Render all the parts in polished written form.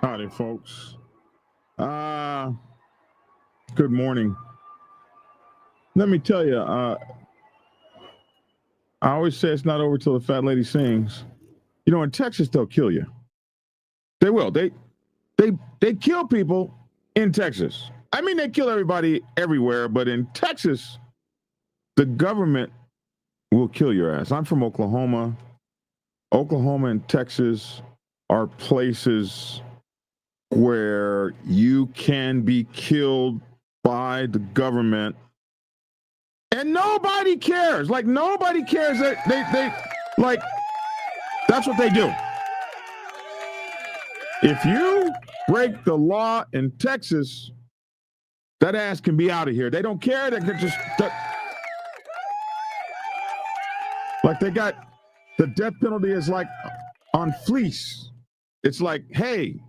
Howdy, folks. Good morning. Let me tell you, I always say it's not over till the fat lady sings. You know, in Texas, they'll kill you. They will. They kill people in Texas. I mean, they kill everybody everywhere, but in Texas, the government will kill your ass. I'm from Oklahoma. Oklahoma and Texas are places where you can be killed by the government and nobody cares. Like, nobody cares. They like, that's what they do. If you break the law in Texas, that ass can be out of here. They don't care. They could just, like, they got the death penalty is like on fleece. It's like, hey,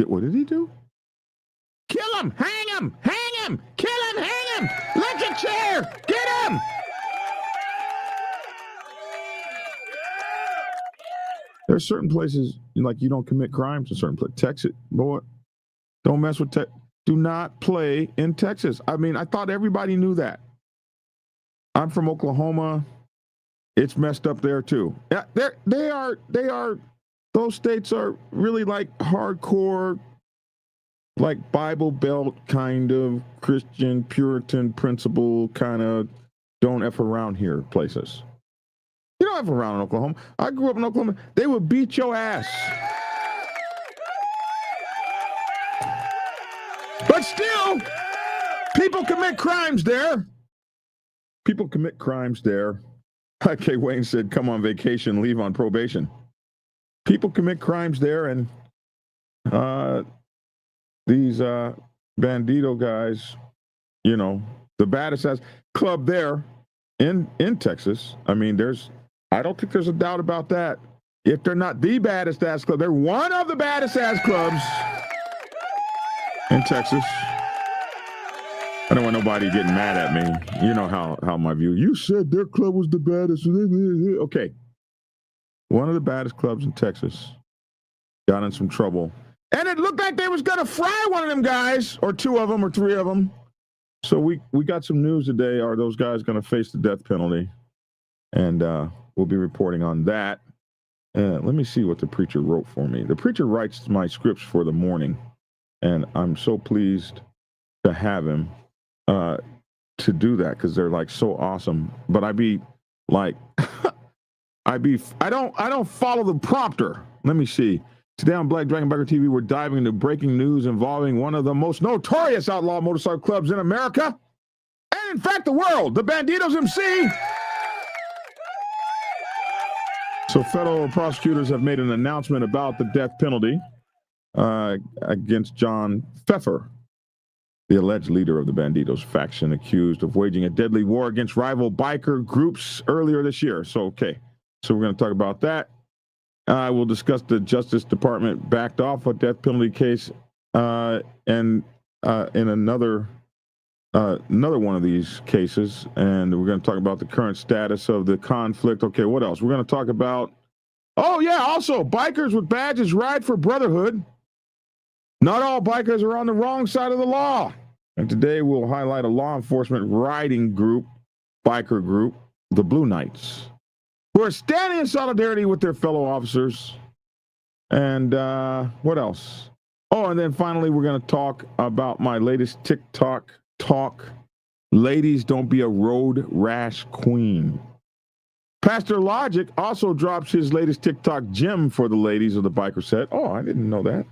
what did he do? Kill him, hang him, kill him, hang him, electric chair, get him. There's certain places, like, you don't commit crimes in certain places. Texas, boy, don't mess with Texas. Do not play in Texas. I mean, I thought everybody knew that. I'm from Oklahoma. It's messed up there too. Yeah, they are. Those states are really like hardcore, like Bible Belt kind of Christian Puritan principle kind of don't F around here places. You don't F around in Oklahoma. I grew up in Oklahoma. They would beat your ass. But still, people commit crimes there. People commit crimes there. Okay, Wayne said, come on vacation, leave on probation. People commit crimes there, and these Bandido guys, you know, the baddest ass club there in Texas. I mean, I don't think there's a doubt about that. If they're not the baddest ass club, they're one of the baddest ass clubs in Texas. I don't want nobody getting mad at me. You know how my view. You said their club was the baddest. Okay. One of the baddest clubs in Texas got in some trouble. And it looked like they was going to fry one of them guys, or two of them, or three of them. So we got some news today. Are those guys going to face the death penalty? And we'll be reporting on that. Let me see what the preacher wrote for me. The preacher writes my scripts for the morning. And I'm so pleased to have him to do that, because they're like so awesome. But I be like, I don't follow the prompter. Let me see. Today on Black Dragon Biker TV, we're diving into breaking news involving one of the most notorious outlaw motorcycle clubs in America, and in fact the world, the Bandidos MC. So federal prosecutors have made an announcement about the death penalty against John Pfeffer, the alleged leader of the Bandidos faction, accused of waging a deadly war against rival biker groups earlier this year. So we're going to talk about that. We'll discuss the Justice Department backed off a death penalty case, and in another one of these cases. And we're going to talk about the current status of the conflict. Okay, what else? We're going to talk about, also, bikers with badges ride for brotherhood. Not all bikers are on the wrong side of the law. And today we'll highlight a law enforcement riding group, biker group, the Blue Knights, who are standing in solidarity with their fellow officers. And what else? Oh, and then finally, we're going to talk about my latest TikTok talk. Ladies, don't be a road rash queen. Pastor Logic also drops his latest TikTok gem for the ladies of the biker set. Oh, I didn't know that.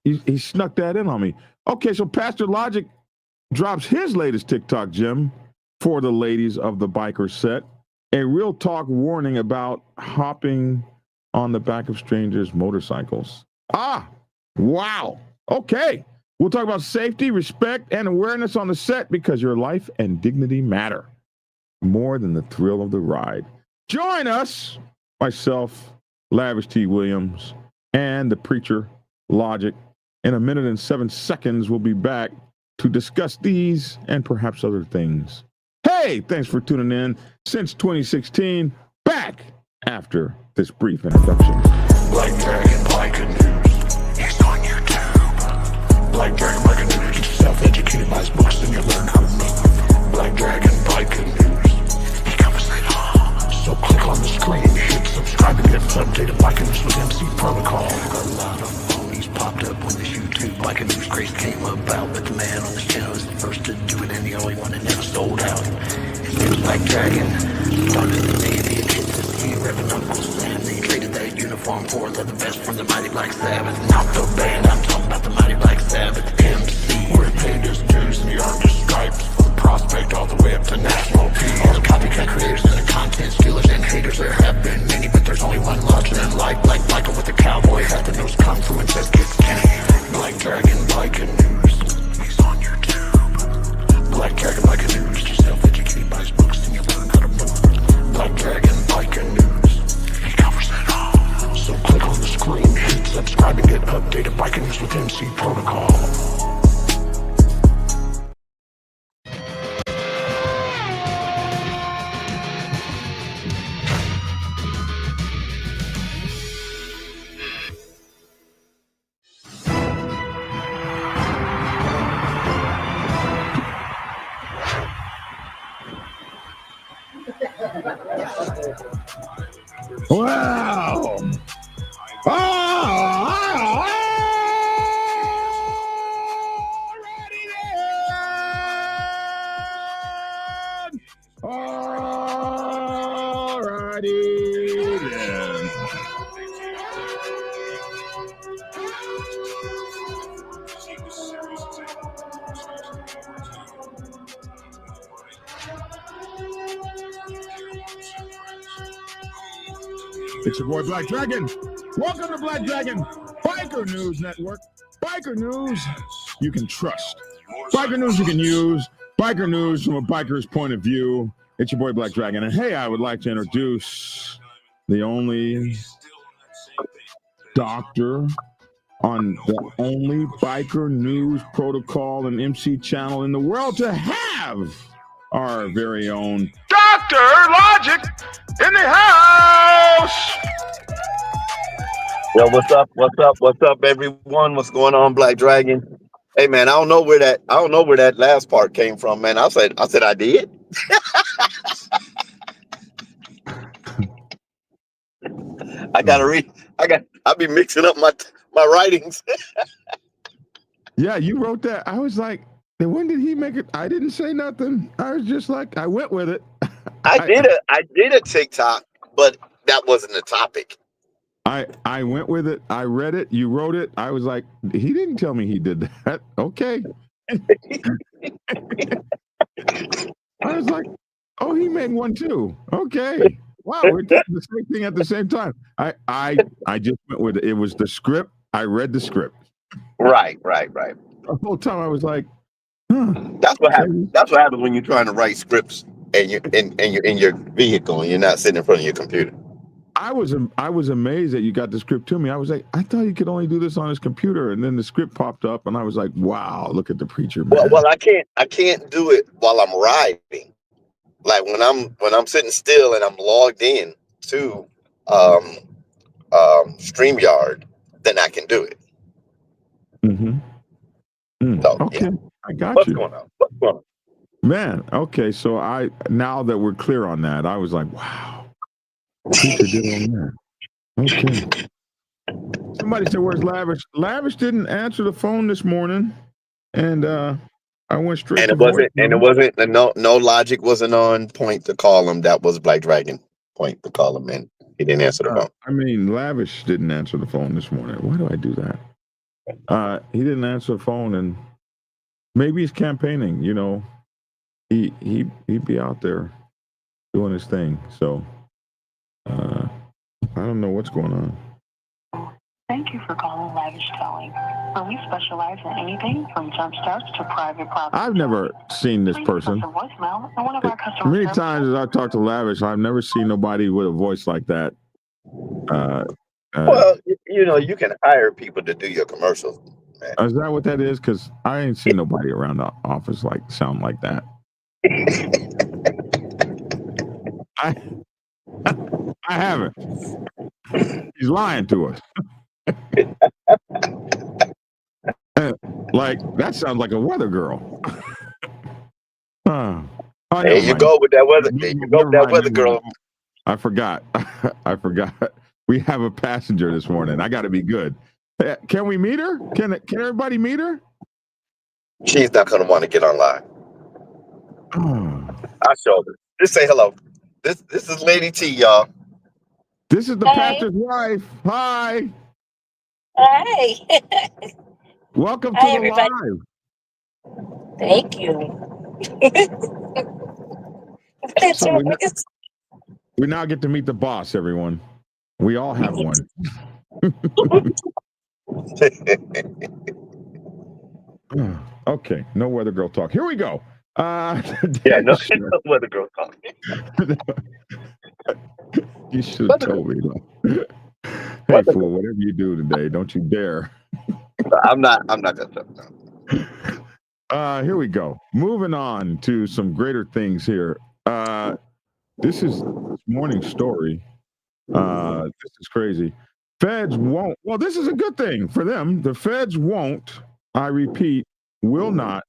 He snuck that in on me. Okay, so Pastor Logic drops his latest TikTok gem for the ladies of the biker set. A real talk warning about hopping on the back of strangers' motorcycles. Wow. Okay. We'll talk about safety, respect, and awareness on the set, because your life and dignity matter more than the thrill of the ride. Join us, myself, Lavish T. Williams, and the preacher, Logic, in a minute and 7 seconds. We'll be back to discuss these and perhaps other things. Hey, thanks for tuning in. Since 2016, back after this brief introduction. Black Dragon, Black News. He's on YouTube. Black Dragon, Black News. Get yourself educated by his books, then you'll learn how to move. Black Dragon, Black News. He covers it all. So click on the screen, hit subscribe, and get updated Black News with MC Protocol. A lot of phonies popped up when this YouTube Black News craze came about, but the man on this channel is the first to do it and the only one that never sold out. His name's Black Dragon. Started the Navy and hit the sea, repping Uncle Sam. They traded that uniform for the best from the mighty Black Sabbath. Not the band, I'm talking about the mighty Black Sabbath. MC, we're paid his dues and he earned his stripes. From prospect all the way up to national peace. All the copycat creators and the content stealers and haters, there have been many, but there's only one larger than life. Like Michael with the cowboy hat that knows kung fu and says kiss Kenny. Black Dragon, Black News. He's on YouTube. Black Dragon, Black News. Get yourself educated by his books and you learn how to move. Black Dragon, Black News. He covers it all. So click on the screen, hit subscribe, and get updated Black News with MC Protocol. Wow! Alrighty then. It's your boy Black Dragon. Welcome to Black Dragon Biker News Network. Biker news you can trust. Biker news you can use. Biker news from a biker's point of view. It's your boy Black Dragon. And hey, I would like to introduce the only doctor on the only biker news protocol and MC channel in the world to have our very own Dr. Logic in the house. Yo, what's up? What's up? What's up, everyone? What's going on, Black Dragon? Hey, man, I don't know where that last part came from, man. I said I did. I gotta read. I'll be mixing up my writings. Yeah, you wrote that. I was like, then when did he make it? I didn't say nothing. I was just like, I went with it. I did a TikTok, but that wasn't the topic. I went with it. I read it. You wrote it. I was like, he didn't tell me he did that. Okay. I was like, oh, he made one too. Okay. Wow, we're doing the same thing at the same time. I just went with it. It was the script. I read the script. Right. The whole time I was like, That's what happens. That's what happens when you're trying to write scripts and you're in your vehicle and you're not sitting in front of your computer. I was amazed that you got the script to me. I was like, I thought you could only do this on his computer, and then the script popped up, and I was like, wow, look at the preacher man. Well, I can't do it while I'm riding. Like when I'm sitting still and I'm logged in to StreamYard, then I can do it. So, okay, yeah. I got What's you. Going on? What's going on? Man, okay, so now that we're clear on that, I was like, wow. Preacher did on that. Okay. Somebody said, where's Lavish? Lavish didn't answer the phone this morning, and I went straight. And it wasn't. No logic wasn't on point to call him. That was Black Dragon point to call him, and he didn't answer the phone. I mean, Lavish didn't answer the phone this morning. Why do I do that? He didn't answer the phone, and maybe he's campaigning. You know, he'd be out there doing his thing. So. I don't know what's going on. Thank you for calling Lavish Towing, where we specialize in anything from jump starts to private property. I've never seen this person. Many times as I've talked to Lavish, I've never seen nobody with a voice like that. Well, you know, you can hire people to do your commercials. man. Is that what that is? Because I ain't seen nobody around the office sound like that. I haven't. He's lying to us. Like, that sounds like a weather girl. Oh, There you go with that weather. There you go with that weather girl. I forgot. I forgot. We have a passenger this morning. I got to be good. Can we meet her? Can everybody meet her? She's not going to want to get online. I showed her. Just say hello. This is Lady T, y'all. This is the pastor's wife. Hi. Hi. Welcome to Hi, the everybody. live. Thank you. So we now get to meet the boss, everyone. We all have one. Okay, no weather girl talk. Here we go. Yeah, no weather girl talk. You should have told me. Hey, fool, whatever you do today, don't you dare. I'm not gonna talk. Here we go. Moving on to some greater things here. This is this morning's story. This is crazy. Feds won't. Well, this is a good thing for them. The feds won't, I repeat, will not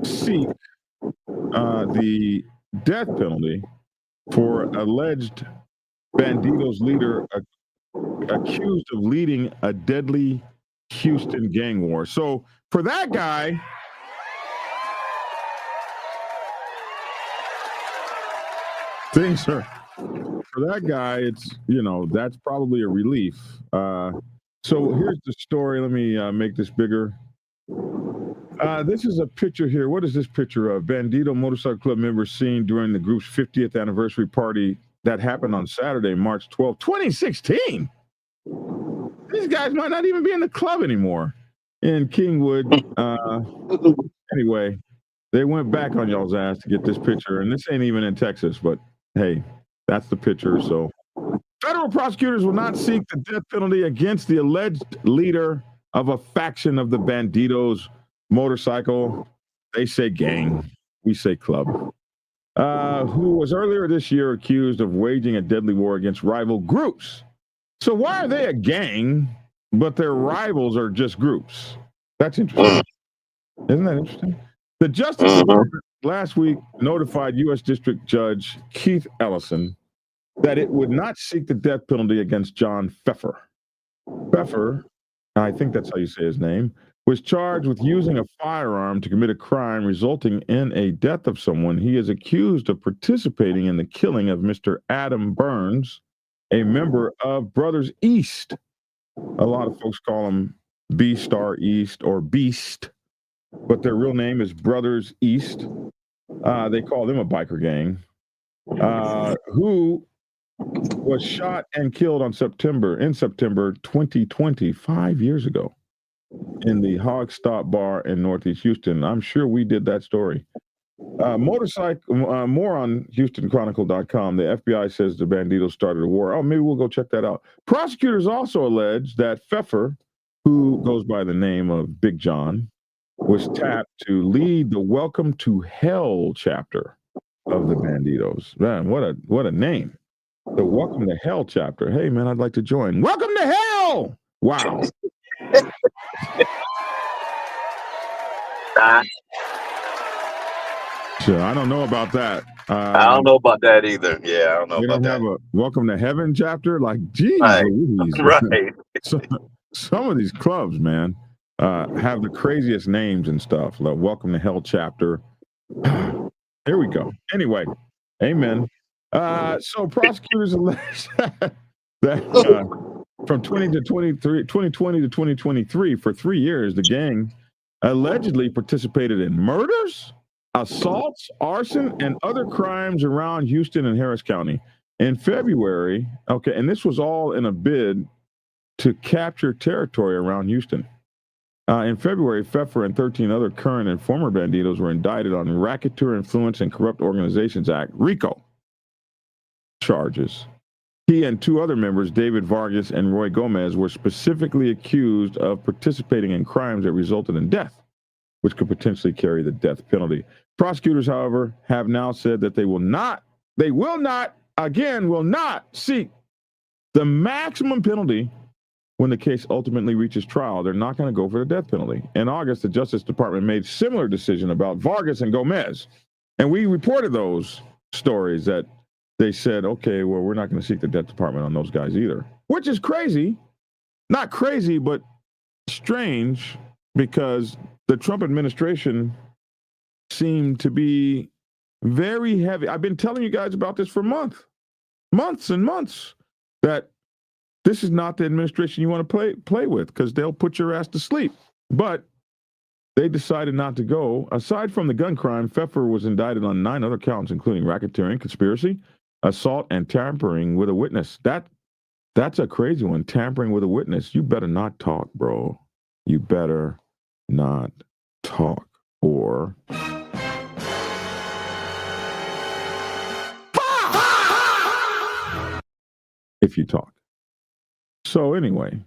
seek the death penalty for alleged Bandidos leader accused of leading a deadly Houston gang war. So for that guy, things are, for that guy, it's, that's probably a relief. So here's the story. Let me make this bigger. This is a picture here. What is this picture of? Bandido Motorcycle Club members seen during the group's 50th anniversary party that happened on Saturday, March 12, 2016. These guys might not even be in the club anymore in Kingwood. Anyway, they went back on y'all's ass to get this picture, and this ain't even in Texas, but hey, that's the picture. So federal prosecutors will not seek the death penalty against the alleged leader of a faction of the Bandidos motorcycle. They say gang, we say club. Who was earlier this year accused of waging a deadly war against rival groups. So why are they a gang, but their rivals are just groups? That's interesting. Isn't that interesting? The Justice Department last week notified U.S. District Judge Keith Ellison that it would not seek the death penalty against John Pfeffer. Pfeffer, I think that's how you say his name, was charged with using a firearm to commit a crime resulting in a death of someone. He is accused of participating in the killing of Mr. Adam Burns, a member of Brothers East. A lot of folks call him B-Star East or Beast, but their real name is Brothers East. They call them a biker gang, who was shot and killed in September 2020, 5 years ago, in the Hog Stop Bar in Northeast Houston. I'm sure we did that story. More on HoustonChronicle.com. The FBI says the Bandidos started a war. Oh, maybe we'll go check that out. Prosecutors also allege that Pfeffer, who goes by the name of Big John, was tapped to lead the Welcome to Hell chapter of the Bandidos. Man, what a name. The Welcome to Hell chapter. Hey, man, I'd like to join. Welcome to Hell! Wow. So I don't know about that. I don't know about that either. Yeah, I don't know they about don't have that. a Welcome to Heaven chapter? Like, geez, Right. Louise. Right. Some of these clubs, man, have the craziest names and stuff. Like Welcome to Hell chapter. Here we go. Anyway, amen. So prosecutors allege that from 2020 to 2023, for 3 years, the gang allegedly participated in murders, assaults, arson, and other crimes around Houston and Harris County. In February, and this was all in a bid to capture territory around Houston. In February, Pfeffer and 13 other current and former Bandidos were indicted on Racketeer Influence and Corrupt Organizations Act, RICO, charges. He and two other members, David Vargas and Roy Gomez, were specifically accused of participating in crimes that resulted in death, which could potentially carry the death penalty. Prosecutors, however, have now said that they will not seek the maximum penalty when the case ultimately reaches trial. They're not going to go for the death penalty. In August, the Justice Department made similar decision about Vargas and Gomez. And we reported those stories that they said, okay, well, we're not going to seek the death department on those guys either, which is crazy. Not crazy, but strange, because the Trump administration seemed to be very heavy. I've been telling you guys about this for months and months, that this is not the administration you want to play with, because they'll put your ass to sleep. But they decided not to go. Aside from the gun crime, Pfeffer was indicted on 9 other counts, including racketeering, conspiracy, assault, and tampering with a witness. That's a crazy one. Tampering with a witness. You better not talk, bro. You better not talk, or if you talk. So anyway,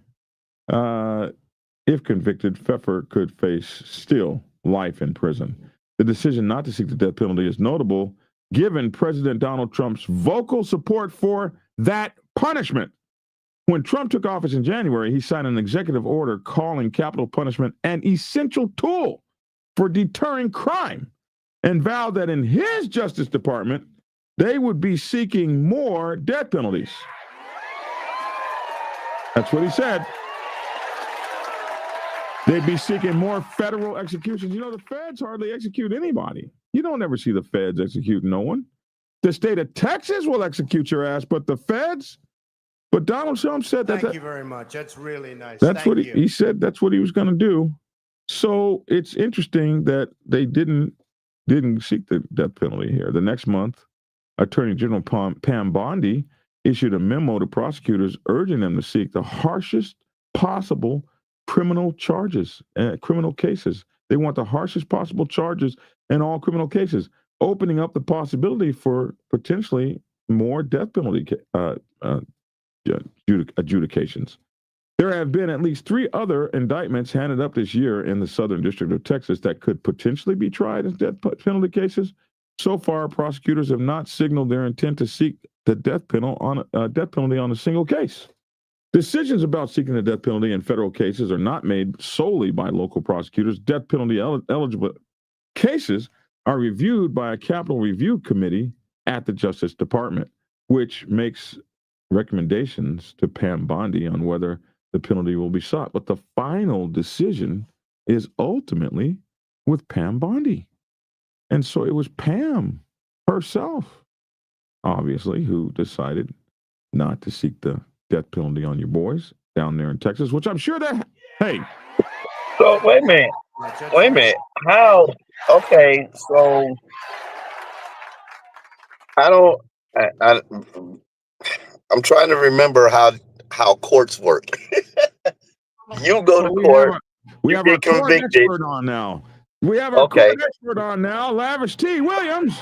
if convicted, Pfeffer could face still life in prison. The decision not to seek the death penalty is notable given President Donald Trump's vocal support for that punishment. When Trump took office in January, he signed an executive order calling capital punishment an essential tool for deterring crime, and vowed that in his Justice Department, they would be seeking more death penalties. That's what he said. They'd be seeking more federal executions. You know, the feds hardly execute anybody. You don't ever see the feds execute no one. The state of Texas will execute your ass, but the feds. But Donald Trump said that. Thank you very much. That's really nice. That's Thank what you. he said. That's what he was going to do. So it's interesting that they didn't seek the death penalty here. The next month, Attorney General Pam Bondi issued a memo to prosecutors urging them to seek the harshest possible criminal charges, criminal cases. They want the harshest possible charges in all criminal cases, opening up the possibility for potentially more death penalty adjudications. There have been at least 3 other indictments handed up this year in the Southern District of Texas that could potentially be tried as death penalty cases. So far, prosecutors have not signaled their intent to seek the death penalty on a single case. Decisions about seeking the death penalty in federal cases are not made solely by local prosecutors. Death penalty eligible cases are reviewed by a capital review committee at the Justice Department, which makes recommendations to Pam Bondi on whether the penalty will be sought. But the final decision is ultimately with Pam Bondi. And so it was Pam herself, obviously, who decided not to seek the death penalty on your boys down there in Texas, which I'm sure that, hey. So wait a minute. How? Okay, so I'm trying to remember how courts work. You go to court. We have our court expert on now. Court expert on now, Lavish T. Williams.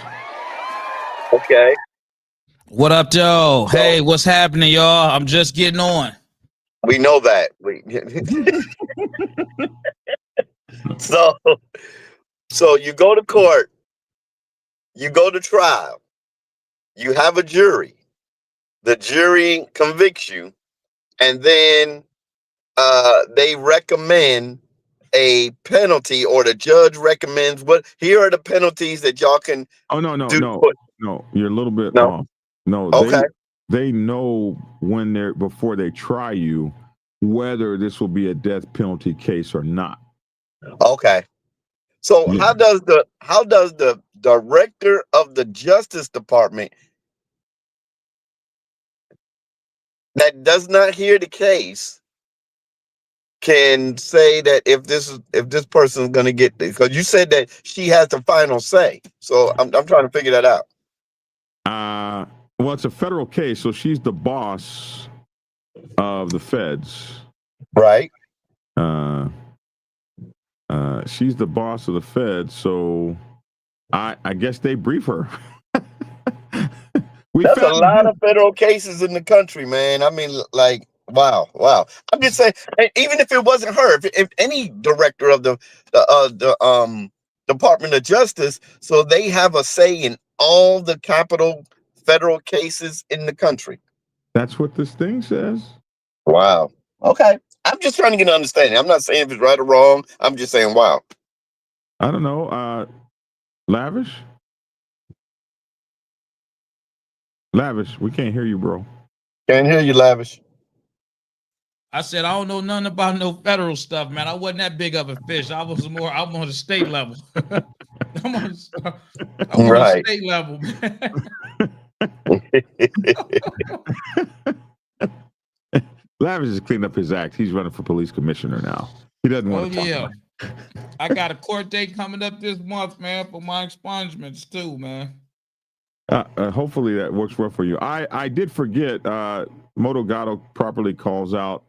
Okay. What up, Joe? Hey, what's happening, y'all? I'm just getting on. We know that. So you go to court, you go to trial, you have a jury. The jury convicts you, and then they recommend a penalty, or the judge recommends here are the penalties that y'all can. Oh no, you're a little bit No. off. No, okay. They know before they try you whether this will be a death penalty case or not. Okay. So Yeah. how does the director of the Justice Department that does not hear the case can say that if this person is going to get this? Because you said that she has the final say. So I'm trying to figure that out. Well, it's a federal case, so she's the boss of the feds. Right. She's the boss of the feds, so I guess they brief her. We That's a found lot of federal cases in the country, man. I mean, like, wow, wow. I'm just saying, even if it wasn't her, if any director of the Department of Justice, so they have a say in all the capital federal cases in the country. That's what this thing says. Wow. Okay. I'm just trying to get an understanding. I'm not saying if it's right or wrong. I'm just saying, wow. I don't know. Lavish? Lavish, we can't hear you, bro. Can't hear you, Lavish. I said I don't know nothing about no federal stuff, man. I wasn't that big of a fish. I'm on the state level. I'm on the Right. state level, man. Lavish has cleaned up his act. He's running for police commissioner now. He doesn't want to talk about it. I got a court date coming up this month, man, for my expungements too, man. Hopefully that works well for you. I did forget, Moto Gato properly calls out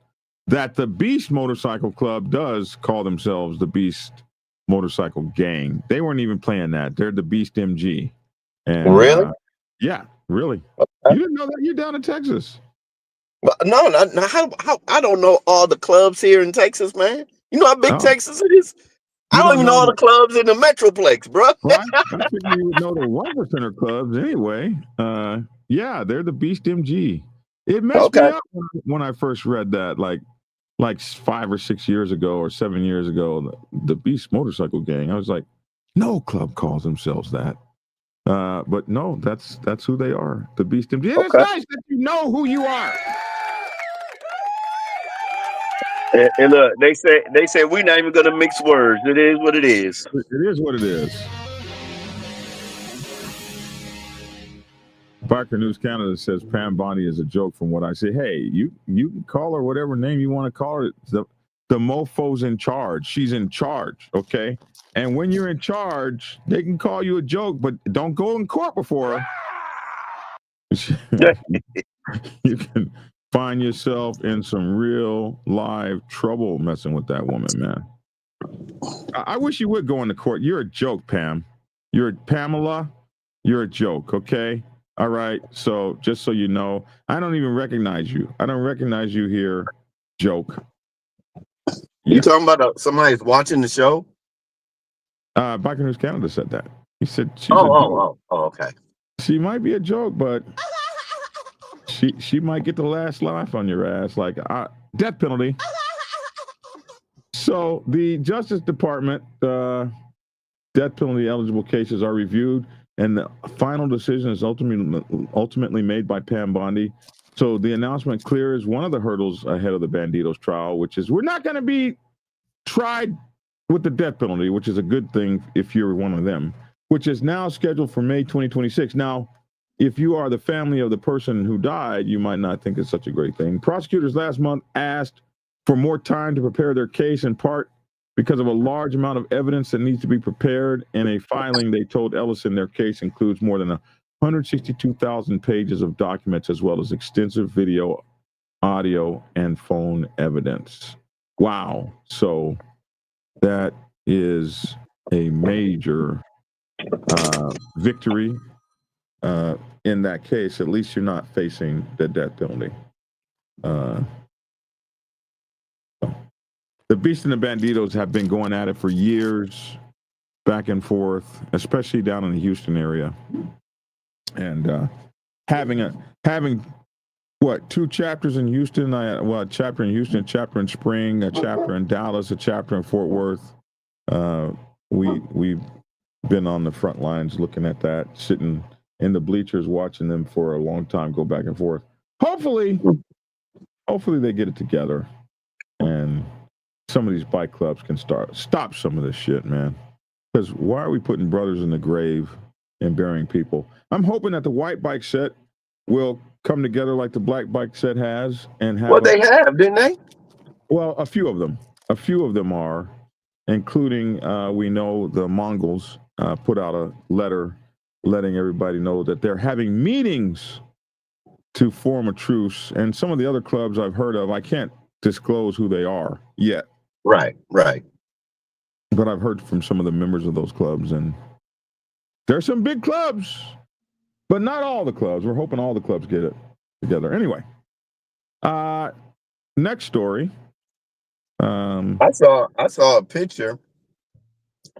that the Beast Motorcycle Club does call themselves the Beast Motorcycle Gang. They weren't even playing that. They're the Beast MG. And, really? Yeah, really. Okay. You didn't know that? You're down in Texas. Well, no, how I don't know all the clubs here in Texas, man. You know how big Texas is? I don't even know all the clubs in the Metroplex, bro. Well, I figured you would know the 1% clubs anyway. Yeah, they're the Beast MG. It messed me up when I first read that, like 5 or 6 years ago or 7 years ago, the Beast Motorcycle Gang. I was like, no club calls themselves that. But no, that's who they are, the Beast MG. And it's nice that you know who you are. And look, they say we're not even gonna mix words. It is what it is. It is what it is. Biker News Canada says Pam Bondi is a joke from what I say. Hey, you can call her whatever name you want to call her. The mofo's in charge. She's in charge, okay? And when you're in charge, they can call you a joke, but don't go in court before her. You can find yourself in some real live trouble messing with that woman, man. I wish you would go into court. You're a joke, Pam. You're Pamela. You're a joke, okay? All right. So just so you know, I don't even recognize you. I don't recognize you here. Joke. You talking about somebody's watching the show? Biker News Canada said that. He said she's okay. She might be a joke, but she might get the last laugh on your ass, like death penalty. So the Justice Department death penalty eligible cases are reviewed, and the final decision is ultimately made by Pam Bondi. So the announcement clears one of the hurdles ahead of the Bandidos trial, which is we're not going to be tried with the death penalty, which is a good thing if you're one of them, which is now scheduled for May 2026. Now, if you are the family of the person who died, you might not think it's such a great thing. Prosecutors last month asked for more time to prepare their case, in part because of a large amount of evidence that needs to be prepared. In a filing, they told Ellison their case includes more than 162,000 pages of documents, as well as extensive video, audio, and phone evidence. Wow. So that is a major victory in that case. At least you're not facing the death penalty. The Beast and the Bandidos have been going at it for years, back and forth, especially down in the Houston area. And having what, 2 chapters in Houston? A chapter in Houston, a chapter in Spring, a chapter in Dallas, a chapter in Fort Worth. We've been on the front lines looking at that, sitting in the bleachers watching them for a long time go back and forth. Hopefully they get it together, and some of these bike clubs can stop some of this shit, man. Because why are we putting brothers in the grave and burying people? I'm hoping that the white bike set will come together like the black bike set has, and have. Well, they have, didn't they? Well, a few of them are, including we know the Mongols put out a letter letting everybody know that they're having meetings to form a truce. And some of the other clubs I've heard of, I can't disclose who they are yet. Right. But I've heard from some of the members of those clubs, and there's some big clubs but not all the clubs. We're hoping all the clubs get it together. Anyway, next story. I saw a picture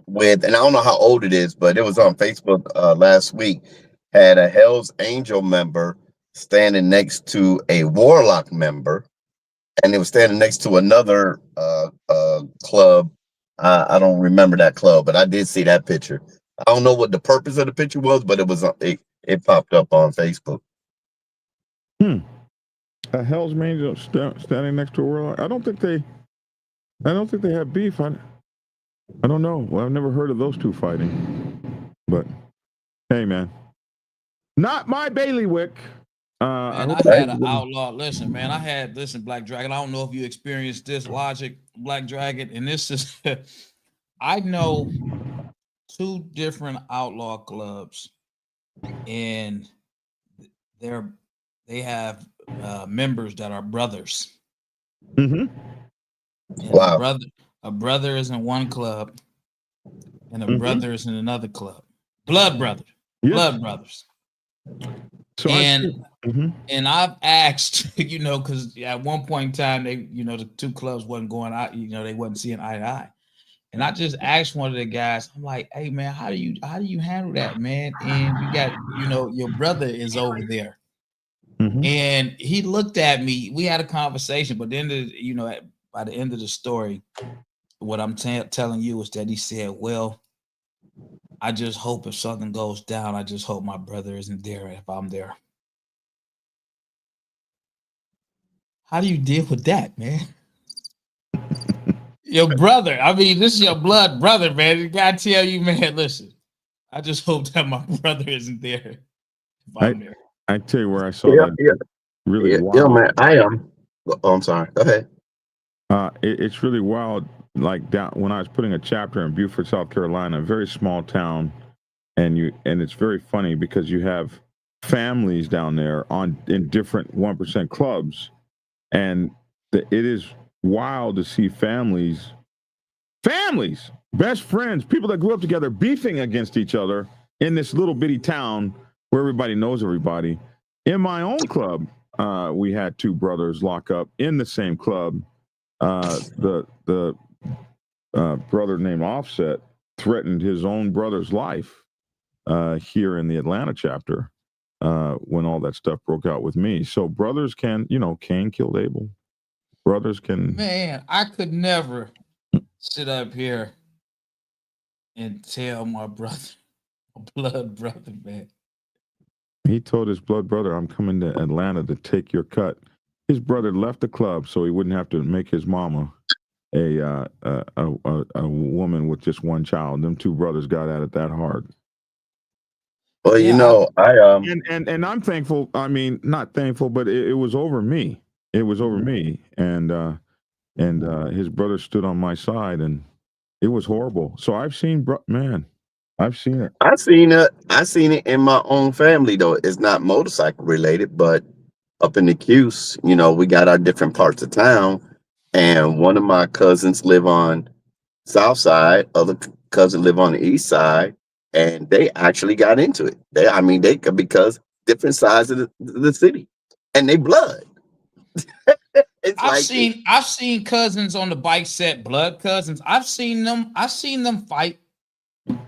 with, and I don't know how old it is, but it was on Facebook last week. Had a Hell's Angel member standing next to a Warlock member, and it was standing next to another club. I don't remember that club, but I did see that picture. I don't know what the purpose of the picture was, but it popped up on Facebook. A Hell's Angel standing next to a Warlock. I don't think they have beef. I don't know. Well, I've never heard of those two fighting. But hey, man, not my bailiwick. Man, I had an outlaw. Listen, man, Black Dragon. I don't know if you experienced this logic, Black Dragon, and this is I know 2 different outlaw clubs, and they have members that are brothers. Mm-hmm. Wow. A brother is in one club, and a brother is in another club. Blood brothers. So and I've asked, because at one point in time, they, the 2 clubs wasn't going out, they wasn't seeing eye to eye. And I just asked one of the guys, I'm like, hey man, how do you handle that, man? And you got, your brother is over there. And he looked at me. We had a conversation, but then by the end of the story, what I'm telling you is that he said, well, I just hope if something goes down, I just hope my brother isn't there if I'm there. How do you deal with that, man? Your brother. I mean, this is your blood brother, man. You gotta tell you, man, listen, I just hope that my brother isn't there if I'm there. I tell you where I saw that. Really wild. Yeah, man, I am. Oh, I'm sorry. Go ahead. It's really wild. Like down when I was putting a chapter in Beaufort, South Carolina, a very small town, and it's very funny because you have families down there in different 1% clubs, and it is wild to see families, best friends, people that grew up together, beefing against each other in this little bitty town where everybody knows everybody. In my own club, we had 2 brothers lock up in the same club. The brother named Offset threatened his own brother's life here in the Atlanta chapter when all that stuff broke out with me. So brothers can, Cain killed Abel. Brothers can. Man, I could never sit up here and tell my brother, my blood brother, man. He told his blood brother, I'm coming to Atlanta to take your cut. His brother left the club so he wouldn't have to make his mama a woman with just one child. Them 2 brothers got at it that hard. Well, and I'm thankful. I mean, not thankful, but it was over me. It was over me, and his brother stood on my side, and it was horrible. So I've seen, I've seen it. I seen it in my own family though. It's not motorcycle related, but up in the Cuse, we got our different parts of town, and one of my cousins live on south side, other cousin live on the east side, and they actually got into it. They could, because different sides of the city, and they blood. I've seen cousins on the bike set, blood cousins. I've seen them fight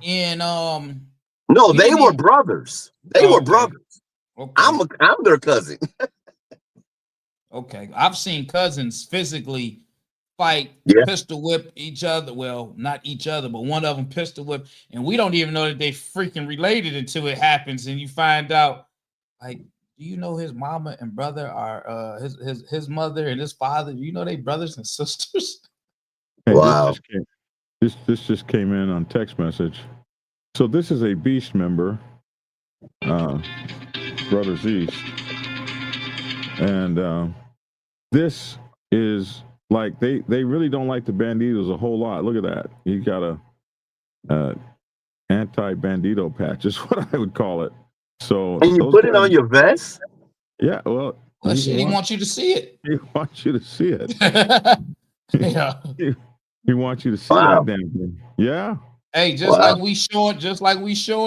in No, they were brothers. They were brothers. Okay. I'm their cousin. Okay. I've seen cousins physically fight, pistol whip each other. Well, not each other, but one of them pistol whip, and we don't even know that they freaking related until it happens, and you find out, like, do you know his mama and brother are his mother and his father? Do you know they brothers and sisters? Hey, wow. This just came in on text message. So this is a Beast member, Brothers East, and this is like they really don't like the Bandidos a whole lot. Look at that. He got a anti-Bandito patch is what I would call it. So and you put it on your vest? Yeah, well, he wants you to see it. He wants you to see it. Yeah. He wants you to see that damn thing. Yeah. Hey, just like we showed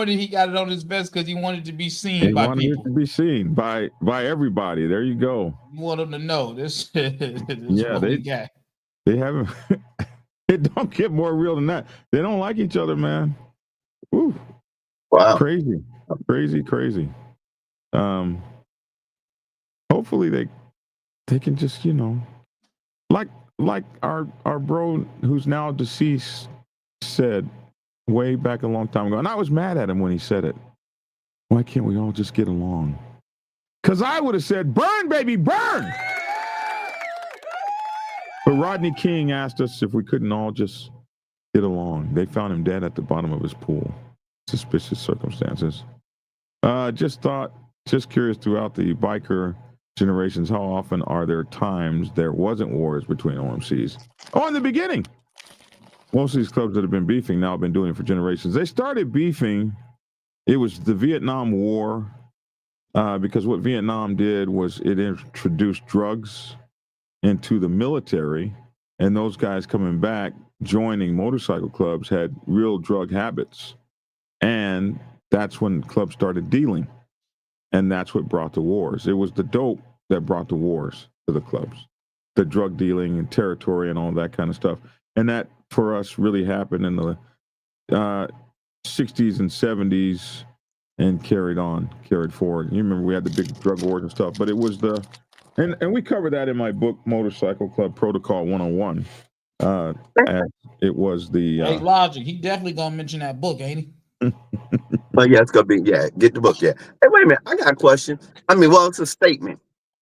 it, he got it on his vest because he wanted to be seen He by wanted people. it to be seen by everybody. There you go. You want them to know this. This Yeah, what we got. They haven't. It don't get more real than that. They don't like each other, man. Woo. Wow. Crazy. Hopefully they can just, like our bro who's now deceased said way back a long time ago, and I was mad at him when he said it. Why can't we all just get along? Because I would have said, burn, baby, burn. But Rodney King asked us if we couldn't all just get along. They found him dead at the bottom of his pool. Suspicious circumstances. Just curious, throughout the biker generations, how often are there times there wasn't wars between OMCs? Oh, in the beginning. Most of these clubs that have been beefing now have been doing it for generations. They started beefing. It was the Vietnam War, because what Vietnam did was it introduced drugs into the military, and those guys coming back, joining motorcycle clubs, had real drug habits. And that's when clubs started dealing. And that's what brought the wars. It was the dope that brought the wars to the clubs, the drug dealing and territory and all that kind of stuff. And that, for us, really happened in the 60s and 70s and carried forward. You remember we had the big drug wars and stuff, but it was and we covered that in my book, Motorcycle Club Protocol 101. As it was the... Hey, Logic, he definitely going to mention that book, ain't he? But yeah, it's gonna be, get the book. Yeah. Hey, wait a minute. I got a question. I mean, well, it's a statement.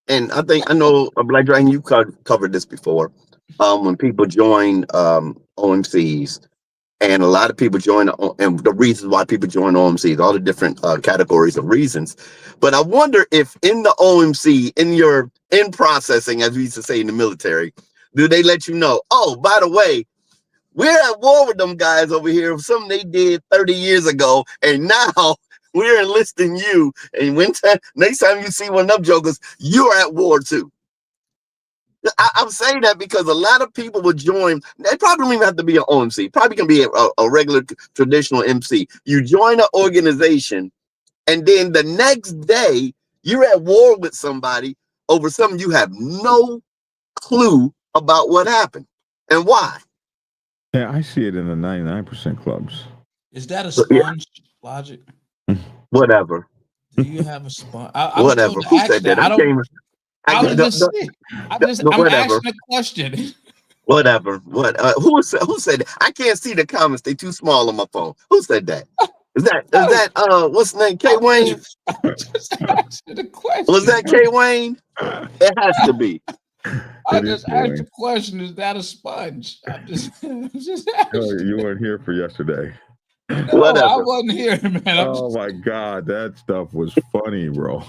And I know Black Dragon, you covered this before. When people join OMCs, and a lot of people join, and the reasons why people join OMCs, all the different categories of reasons. But I wonder if in the OMC, in processing, as we used to say in the military, do they let you know, oh, by the way, we're at war with them guys over here of something they did 30 years ago, and now we're enlisting you. And next time you see one of them jokers, you're at war too. I'm saying that because a lot of people will join. They probably don't even have to be an OMC. Probably can be a regular traditional MC. You join an organization, and then the next day you're at war with somebody over something you have no clue about what happened and why. Yeah, I see it in the 99% clubs. Is that a sponge, Logic? Whatever. Do you have a sponge? Whatever. Who said that? I'm asking a question. Whatever. Who said that? I can't see the comments. They too small on my phone. Who said that? Is that what's his name? K Wayne? Just asking the question. Was that K Wayne? It has to be. I just asked the question, is that a sponge? I'm just asking. You weren't here for yesterday. No, Whatever. I wasn't here, man. My God, that stuff was funny, bro.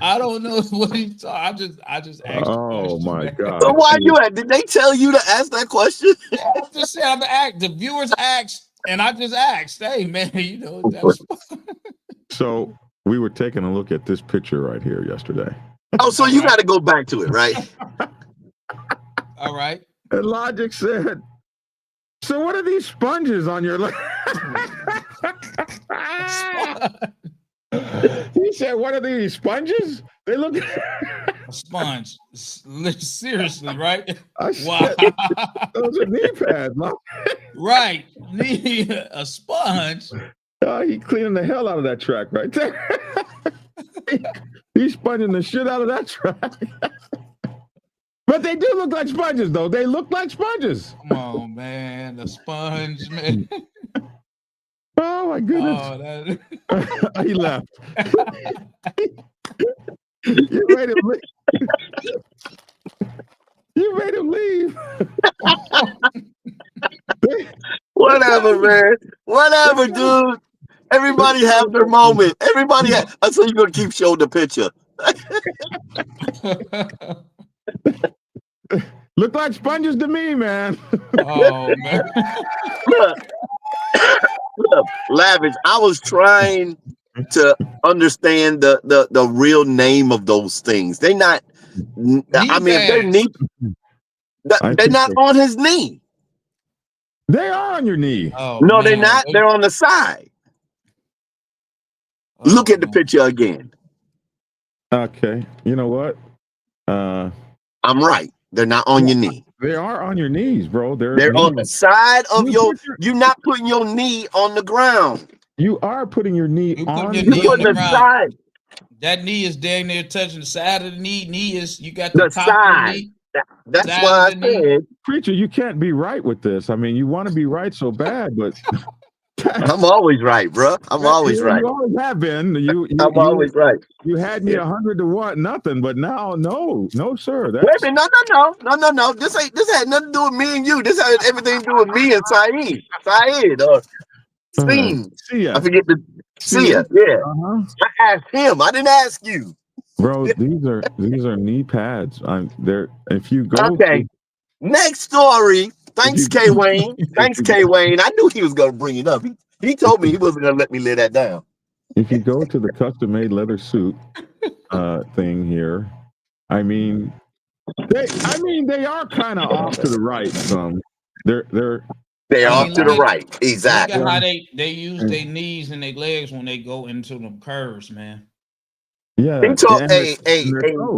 I don't know what he's talking. I just asked. Oh my God. So why you at? Did they tell you to ask that question? Yeah, I'm just saying. The viewers asked, and I just asked. Hey, man, that's. So we were taking a look at this picture right here yesterday. Oh, so you got to go back to it, right? All right. And Logic said, "So what are these sponges on your leg?" He said, "What are these sponges? They look a sponge." Seriously, right? Wow. Those are knee pads, man. Right, a sponge. He cleaning the hell out of that track right there. He's sponging the shit out of that track. But they do look like sponges, though. They look like sponges. Come on, man. The sponge, man. Oh, my goodness. Oh, he left. You made him leave. You made him leave. Whatever, man. Whatever, dude. Everybody have their moment. Everybody have. So you're going to keep showing the picture. Look like sponges to me, man. Oh, man. Look, Lavish, I was trying to understand the real name of those things. They're not, I mean, if they're knee, they're not on his knee. They are on your knee. Oh, No, they're man. not. They're on the side. Oh, Look at the man. picture again. Okay. You know what? I'm right. They're not on your knee. They are on your knees, bro. They're on the side of your. put your- You're not putting your knee on the ground. You are putting your knee You on. put your You're knee on putting the the ground. side. That knee is dang near touching the side of the knee. Knee is you got the The top of the side. knee. That's Side why I of the knee. said Preacher, you can't be right with this. I mean, you want to be right so bad, but I'm always right, bro. I'm always right. You always have been. I'm always right. You had me 100-1, but now, no, sir. Wait a minute, no. This had nothing to do with me and you. This had everything to do with me and Saeed or Steen. See ya. I forget the see ya. Yeah. Uh-huh. I asked him. I didn't ask you. Bro, these are knee pads. I'm there. If you go Okay. Next story. Thanks, K Wayne. Thanks, K Wayne. I knew he was gonna bring it up. He told me he wasn't gonna let me lay that down. if you go to the custom made leather suit thing here, I mean they are kind of off to the right. They're off to the right. Exactly. Look at how they use their knees and their legs when they go into them curves, man. Yeah. He told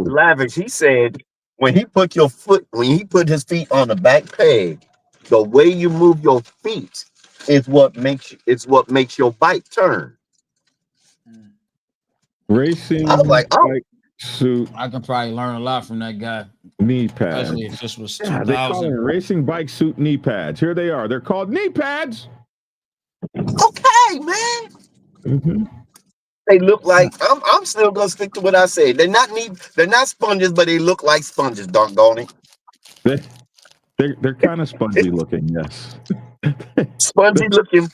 Lavish, he said when he put his feet on the back peg, the way you move your feet is what makes your bike turn. Racing I was like, oh, bike suit I can probably learn a lot from that guy. knee pads. Especially if this was Yeah, they call it 2000. racing bike suit knee pads. Here they are. They're called knee pads. okay, man. Mm-hmm. They look like I'm still gonna stick to what I said. They're not sponges, but they look like sponges, doggone it. They're kind of spongy looking, yes. Spongy looking.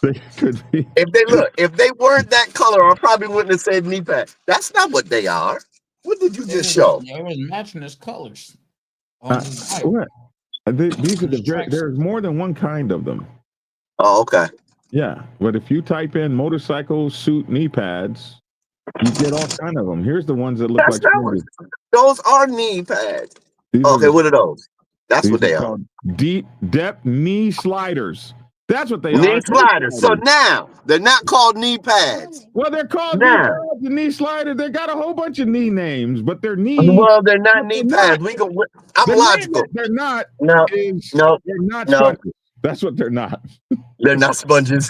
They could be. If they weren't that color, I probably wouldn't have said knee pad. That's not what they are. What did you just show? It was matching his colors. What? These are there's more than one kind of them. Oh, okay. Yeah, but if you type in motorcycle suit knee pads, you get all kind of them. Here's the ones that look like sponges. Those are knee pads. Okay, what are those? That's what they are. Deep depth knee sliders. That's what they are. Knee sliders. So now they're not called knee pads. Well, they're called knee pads and knee sliders. They got a whole bunch of knee names, but they're knee. Well, they're not knee pads. I'm logical. They're not. No, they're not sponges. That's what they're not. They're not sponges.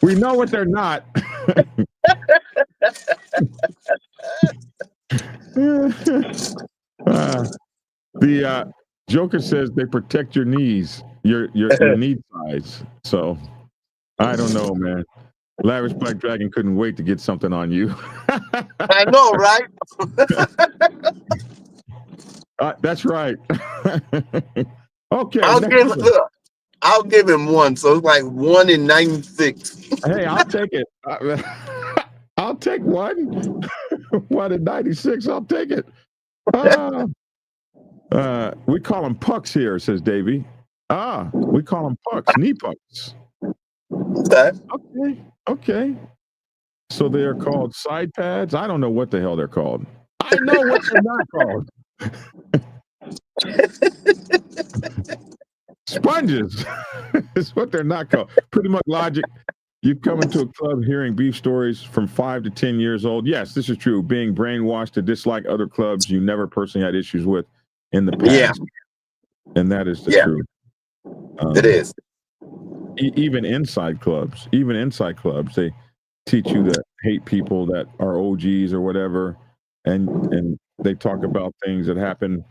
We know what they're not. The Joker says they protect your knees, your knee size. So I don't know, man. Lavish Black Dragon couldn't wait to get something on you. I know, right? That's right. Okay. I'll give him one. So it's like 1 in 96. Hey, I'll take it. I'll take one. 1 in 96. I'll take it. We call them pucks here, says Davey. We call them pucks, knee pucks. Okay. So they are called side pads. I don't know what the hell they're called. I know what they're not called. Sponges is what they're not called. Pretty much logic. You come into a club hearing beef stories from 5 to 10 years old. Yes, this is true. Being brainwashed to dislike other clubs you never personally had issues with in the past. Yeah. And that is the truth. It is. Even inside clubs, they teach you to hate people that are OGs or whatever. And they talk about things that happened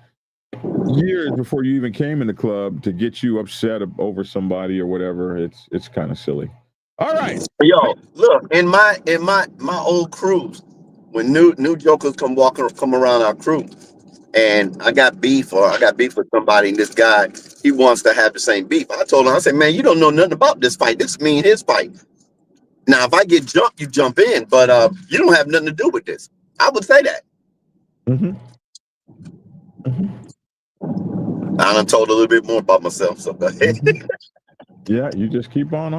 years before you even came in the club to get you upset over somebody or whatever. It's kind of silly. All right. Yo, look, in my old crews, when new jokers come around our crew, and I got beef with somebody, and this guy, he wants to have the same beef. I told him, I said, man, you don't know nothing about this fight. This is me and his fight. Now, if I get jumped, you jump in, but you don't have nothing to do with this. I would say that. Mm-hmm. I done told a little bit more about myself, so go ahead. Yeah, you just keep on.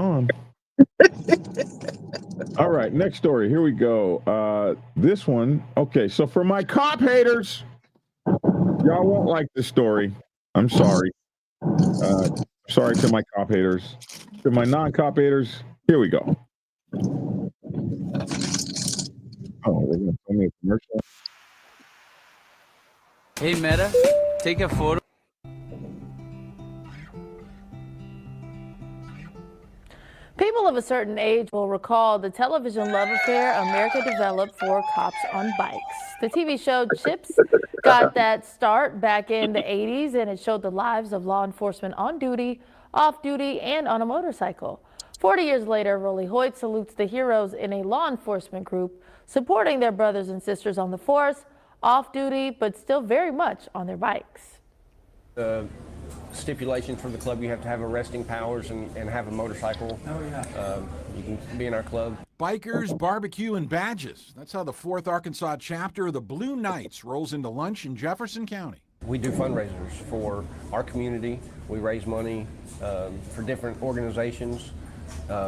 All right, next story. Here we go. This one. Okay, so for my cop haters, Y'all won't like this story. I'm sorry. Sorry to my cop haters. To my non-cop haters, here we go. Oh, they're going to tell me a commercial. Hey, Meta, take a photo. People of a certain age will recall the television love affair America developed for cops on bikes. The TV show Chips got that start back in the 80s, and it showed the lives of law enforcement on duty, off duty, and on a motorcycle. 40 years later, Rolly Hoyt salutes the heroes in a law enforcement group supporting their brothers and sisters on the force, off duty, but still very much on their bikes. Stipulation for the club, you have to have arresting powers and have a motorcycle. Oh, yeah. You can be in our club. Bikers, barbecue, and badges. That's how the 4th Arkansas chapter of the Blue Knights rolls into lunch in Jefferson County. We do fundraisers for our community. We raise money for different organizations.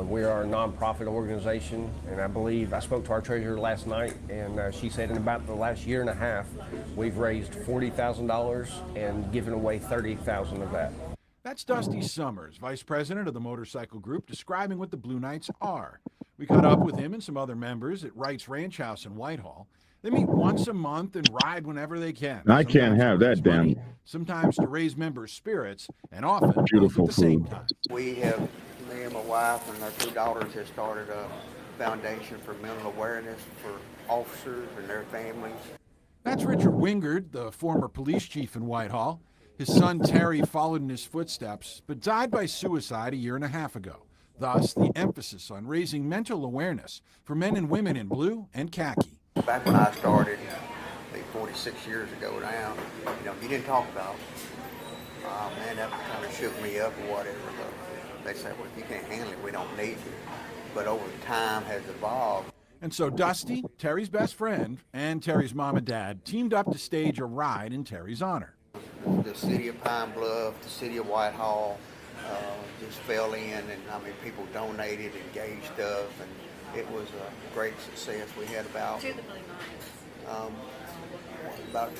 We are a nonprofit organization, and I spoke to our treasurer last night, and she said in about the last year and a half, we've raised $40,000 and given away $30,000 of that. That's Dusty Summers, vice president of the motorcycle group, describing what the Blue Knights are. We caught up with him and some other members at Wright's Ranch House in Whitehall. They meet once a month and ride whenever they can. I can't have that, money, damn. Sometimes to raise members' spirits, and often Beautiful at the same food. time. We have, me and my wife and our 2 daughters have started a foundation for mental awareness for officers and their families. That's Richard Wingard, the former police chief in Whitehall. His son Terry followed in his footsteps, but died by suicide a year and a half ago. Thus, the emphasis on raising mental awareness for men and women in blue and khaki. Back when I started, 46 years ago now, you didn't talk about, man, that kind of shook me up or whatever. But they said, well, if you can't handle it, we don't need you. But over time has evolved. And so Dusty, Terry's best friend, and Terry's mom and dad teamed up to stage a ride in Terry's honor. The city of Pine Bluff, the city of Whitehall just fell in, and people donated and gave stuff, and it was a great success. We had about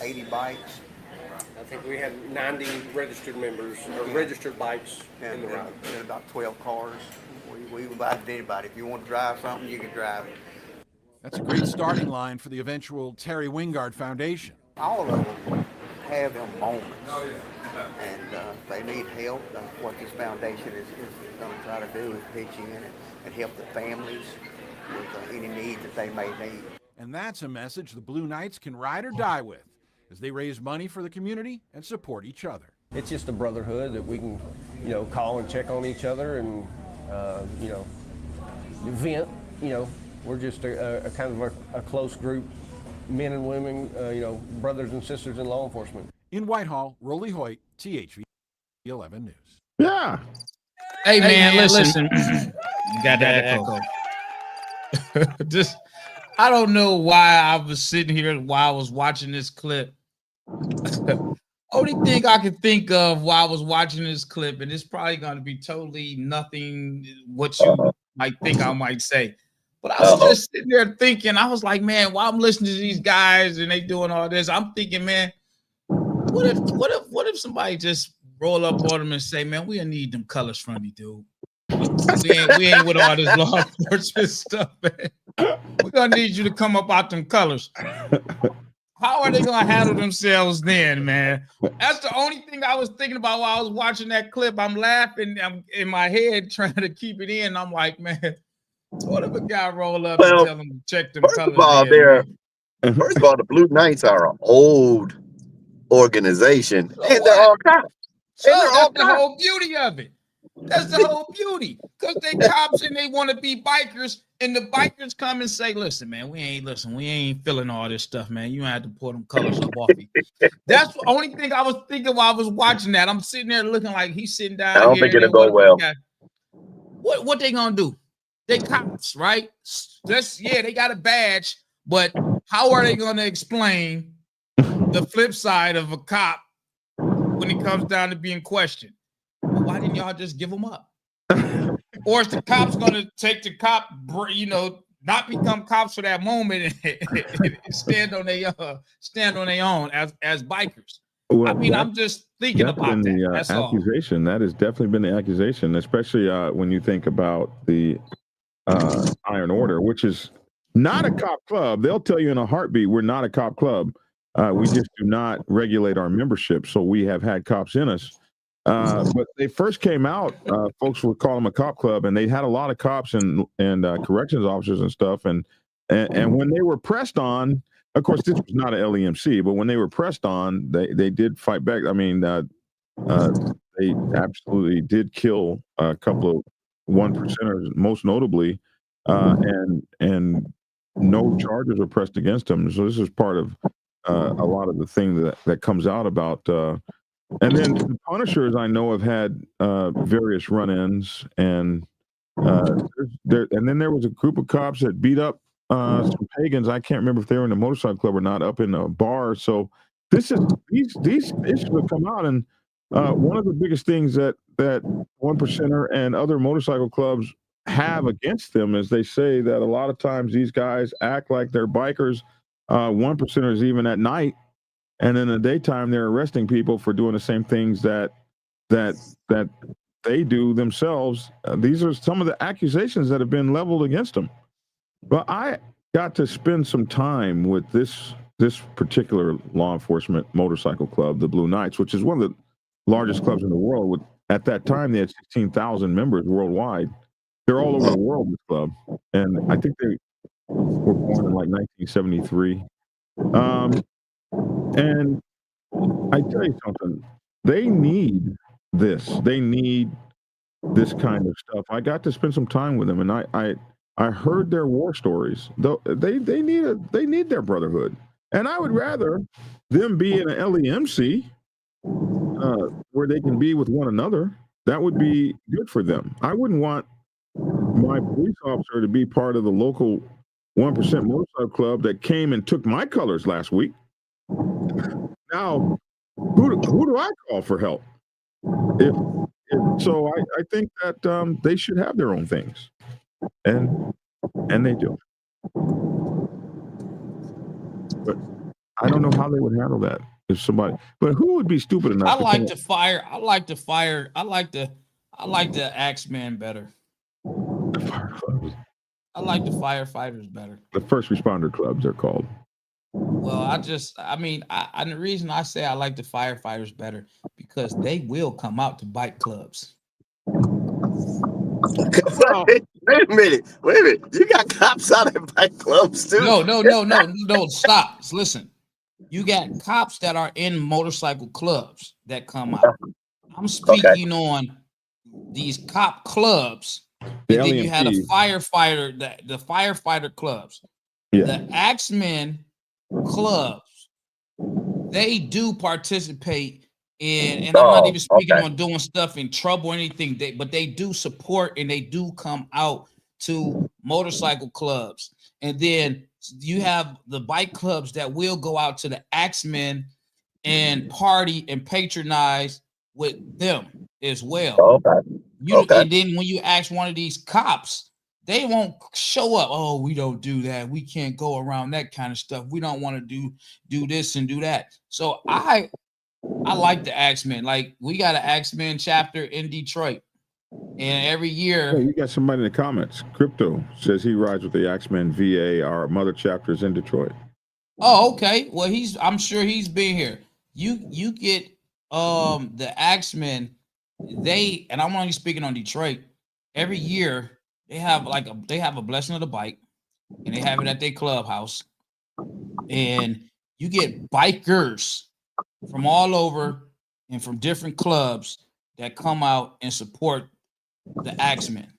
80 bikes. I think we had 90 registered members, or registered bikes in the ride. And about 12 cars. We invited anybody. If you want to drive something, you can drive it. That's a great starting line for the eventual Terry Wingard Foundation. All of them have them moments. And if they need help, what this foundation is going to try to do is pitch in and help the families with any needs that they may need. And that's a message the Blue Knights can ride or die with as they raise money for the community and support each other. It's just a brotherhood that we can, call and check on each other and, vent. We're just a kind of a close group, men and women, brothers and sisters in law enforcement. In Whitehall, Rolly Hoyt, THV 11 News. Yeah. Hey man, listen. You got that echo. I don't know why I was sitting here while I was watching this clip. Only thing I could think of while I was watching this clip, and it's probably going to be totally nothing what you might think I might say. But I was just sitting there thinking, I was like, man, while I'm listening to these guys and they doing all this, I'm thinking, man, what if somebody just roll up on them and say, man, we need them colors from you, dude. We ain't with all this law enforcement stuff, man. We're gonna need you to come up out them colors. How are they gonna handle themselves then, man? That's the only thing I was thinking about while I was watching that clip. I'm laughing, I'm in my head trying to keep it in. I'm like, man, what if a guy roll up and tell him to check them colors? First of all, the Blue Knights are an old organization, and they're all cops. That's the whole beauty of it. That's the whole beauty, because they cops and they want to be bikers, and the bikers come and say, listen, man, we ain't feeling all this stuff, man. You have to pull them colors up off you. That's the only thing I was thinking while I was watching that. I'm sitting there looking like he's sitting down. I don't think it'll go well. What they gonna do? They cops, right? They got a badge, but how are they gonna explain the flip side of a cop when it comes down to being questioned? Why didn't y'all just give them up? Or is the cops going to take the cop, not become cops for that moment and stand on their own as bikers? Well, I mean, I'm just thinking that's about been that. the That's all. accusation. That has definitely been the accusation, especially when you think about the Iron Order, which is not a cop club. They'll tell you in a heartbeat, we're not a cop club. We just do not regulate our membership. So we have had cops in us. But they first came out, folks would call them a cop club, and they had a lot of cops and corrections officers and stuff. And when they were pressed on, of course, this was not an LEMC, but when they were pressed on, they did fight back. I mean, they absolutely did kill a couple of one percenters, most notably, and no charges were pressed against them. So this is part of a lot of the thing that comes out about. And then the Punishers, I know, have had various run-ins, and and then there was a group of cops that beat up some pagans. I can't remember if they were in a motorcycle club or not, up in a bar. So these issues have come out, and one of the biggest things that one percenter and other motorcycle clubs have against them is they say that a lot of times these guys act like they're bikers. One percenters even at night, and in the daytime they're arresting people for doing the same things that they do themselves. These are some of the accusations that have been leveled against them. But I got to spend some time with this particular law enforcement motorcycle club, the Blue Knights, which is one of the largest clubs in the world. At that time, they had 16,000 members worldwide. They're all over the world, this club. And I think they were born in like 1973. And I tell you something, they need this. They need this kind of stuff. I got to spend some time with them, and I heard their war stories. Though they need their brotherhood, and I would rather them be in an LEMC where they can be with one another. That would be good for them. I wouldn't want my police officer to be part of the local 1% motorcycle club that came and took my colors last week. Now, who do I call for help? So I think that they should have their own things, and they do. But I don't know how they would handle that if somebody. But who would be stupid enough? I like the Axeman better. I like the firefighters better. The first responder clubs, they're called. Well, the reason I say I like the firefighters better because they will come out to bike clubs. Wait a minute. You got cops out at bike clubs too? No. Stop. Listen. You got cops that are in motorcycle clubs that come out. I'm speaking on these cop clubs. And then you had a firefighter, the firefighter clubs. Yeah. The Axemen clubs, they do participate in, and I'm not even speaking on doing stuff in trouble or anything, but they do support and they do come out to motorcycle clubs. And then you have the bike clubs that will go out to the Axemen and party and patronize with them as well. And then when you ask one of these cops, they won't show up. Oh, we don't do that. We can't go around that kind of stuff. We don't want to do this and do that. So I like the Axemen. Like, we got an Axemen chapter in Detroit. And every year, you got somebody in the comments. Crypto says he rides with the Axemen VA. Our mother chapter is in Detroit. Oh, okay. Well, I'm sure he's been here. You get the Axemen. And I'm only speaking on Detroit. Every year they have a blessing of the bike, and they have it at their clubhouse. And you get bikers from all over and from different clubs that come out and support the Axemen.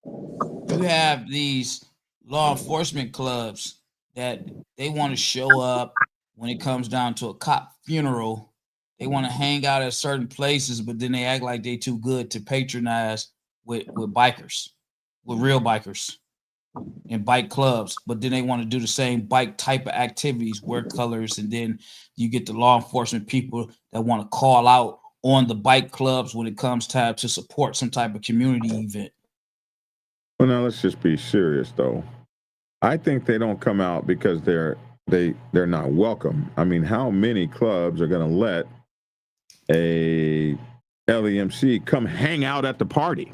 You have these law enforcement clubs that they want to show up when it comes down to a cop funeral. They want to hang out at certain places, but then they act like they too good to patronize with bikers, with real bikers and bike clubs. But then they want to do the same bike type of activities, wear colors, and then you get the law enforcement people that want to call out on the bike clubs when it comes time to support some type of community event. Well, now let's just be serious, though. I think they don't come out because they're not welcome. I mean, how many clubs are going to let a LEMC come hang out at the party.